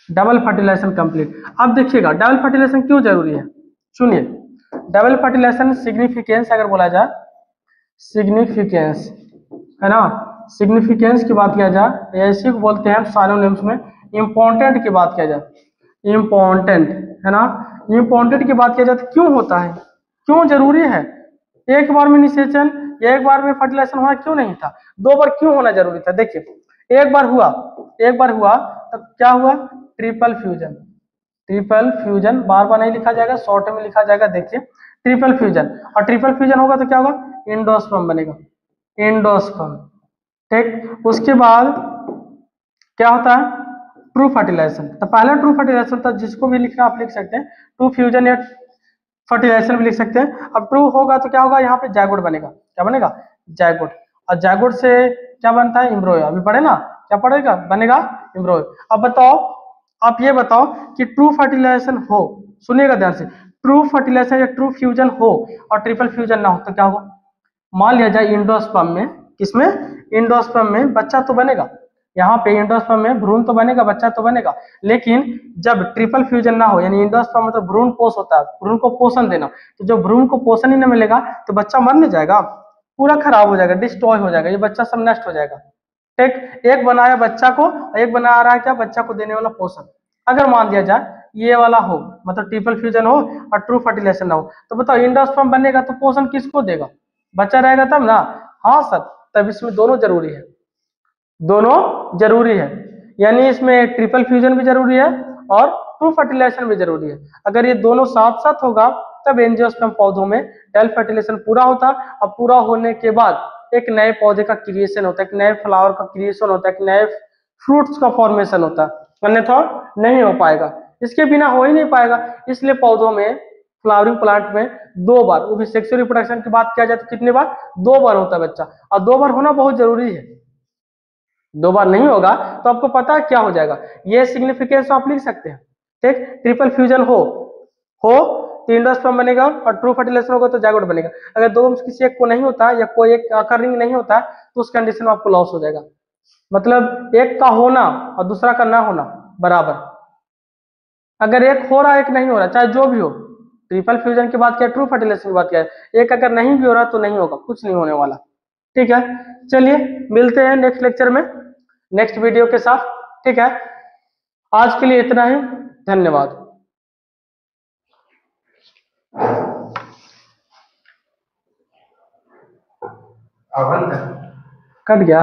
Double fertilisation complete. अब देखिएगा डबल फर्टिलाइजेशन क्यों जरूरी है, सुनिए। डबल फर्टिलाइजेशन सिग्निफिकेंस अगर बोला जाए, सिग्निफिकेंस है ना, सिग्निफिकेंस की बात किया जाए, ऐसे को बोलते हैं साइनोनिम्स में। इम्पोर्टेंट की बात किया जाए, इम्पोर्टेंट है ना, इम्पोर्टेंट की बात किया जाए तो क्यों होता है, क्यों जरूरी है, एक बार में निषेचन या एक बार में फर्टिलाइजेशन होना क्यों नहीं था, 2 बार क्यों होना जरूरी था। देखिए एक बार हुआ, एक बार हुआ तब क्या हुआ, ट्रिपल फ्यूजन, ट्रिपल फ्यूजन बार बार नहीं लिखा जाएगा, शॉर्ट में लिखा जाएगा। देखिए ट्रिपल फ्यूजन, और ट्रिपल फ्यूजन होगा तो क्या होगा, इंडोस्पर्म बनेगा, इंडोस्पर्म। ठीक, उसके बाद क्या होता है, ट्रू फर्टिलाइजेशन। तो पहला ट्रू फर्टिलाइजेशन था, जिसको भी लिखना आप लिख सकते हैं, ट्रू फ्यूजन या फर्टिलाइजेशन भी लिख सकते हैं। अब ट्रू होगा तो क्या होगा, यहाँ पे जायगोट बनेगा, क्या बनेगा, जायगोट। और जायगोट से क्या बनता है, एम्ब्रॉय। अभी पढ़े ना, क्या पढ़ेगा, बनेगा एम्ब्रॉय। अब बताओ, आप ये बताओ कि ट्रू फर्टिलाइजेशन हो, सुनिएगा ध्यान से, ट्रू फर्टिलाइजेशन या ट्रू फ्यूजन हो और ट्रिपल फ्यूजन ना हो तो क्या होगा। मान लिया जाए इंडोस्पर्म में, किसमें, इंडोस्पर्म में बच्चा तो बनेगा, यहाँ पे इंडोस्पर्म में भ्रूण तो बनेगा, बच्चा तो बनेगा, लेकिन जब ट्रिपल फ्यूजन ना हो, यानी इंडोस्पर्म मतलब भ्रूण पोष होता है, भ्रूण को पोषण देना, तो जो भ्रूण को पोषण ही नहीं मिलेगा तो बच्चा मर नहीं जाएगा, पूरा खराब हो जाएगा, डिस्ट्रॉय हो जाएगा, ये बच्चा सब नष्ट हो जाएगा। ठीक, एक बनाया बच्चा को, एक बना रहा है क्या, बच्चा को देने वाला पोषण। अगर मान दिया जाए ये वाला हो, मतलब ट्रिपल फ्यूजन हो और ट्रू फर्टिलाइजेशन ना हो, तो बताओ इंडोस्पर्म बनेगा तो पोषण किसको देगा, बच्चा रहेगा तब ना। हाँ सर, तब इसमें दोनों जरूरी है, दोनों जरूरी है, यानी इसमें ट्रिपल फ्यूजन भी जरूरी है और ट्रू फर्टिलाइजेशन भी जरूरी है। अगर ये दोनों साथ साथ होगा तब एंजियोस्पर्म पौधों में डबल फर्टिलाइजेशन पूरा होता। अब पूरा होने के बाद एक नए पौधे का क्रिएशन होता है, एक नए फ्लावर का क्रिएशन होता है, एक नए फ्रूट्स का फॉर्मेशन होता है, अन्यथा नहीं हो पाएगा, इसके बिना हो ही नहीं पाएगा। इसलिए पौधों में, फ्लावरिंग प्लांट में 2 बार, वो भी सेक्सुअल रिप्रोडक्शन की बात किया जाए तो कितने बार, 2 बार होता है बच्चा, और 2 बार होना बहुत जरूरी है। 2 बार नहीं होगा तो आपको पता है क्या हो जाएगा, ये सिग्निफिकेंस आप लिख सकते हैं। ठीक, ट्रिपल फ्यूजन हो तो इंडोस्पर्म बनेगा और ट्रू फर्टिलाइजेशन होगा तो जायगोट बनेगा। अगर दो में से किसी एक को नहीं होता या कोई एक अकरिंग नहीं होता तो उस कंडीशन में आपको लॉस हो जाएगा, मतलब एक का होना और दूसरा का ना होना बराबर। अगर एक हो रहा है एक नहीं हो रहा, चाहे जो भी हो, ट्रिपल फ्यूजन की बात किया, ट्रू फर्टिलाइजेशन की बात किया, एक अगर नहीं भी हो रहा तो नहीं होगा, कुछ नहीं होने वाला। ठीक है, चलिए मिलते हैं नेक्स्ट लेक्चर में, नेक्स्ट वीडियो के साथ। ठीक है, आज के लिए इतना ही, धन्यवाद। कट गया।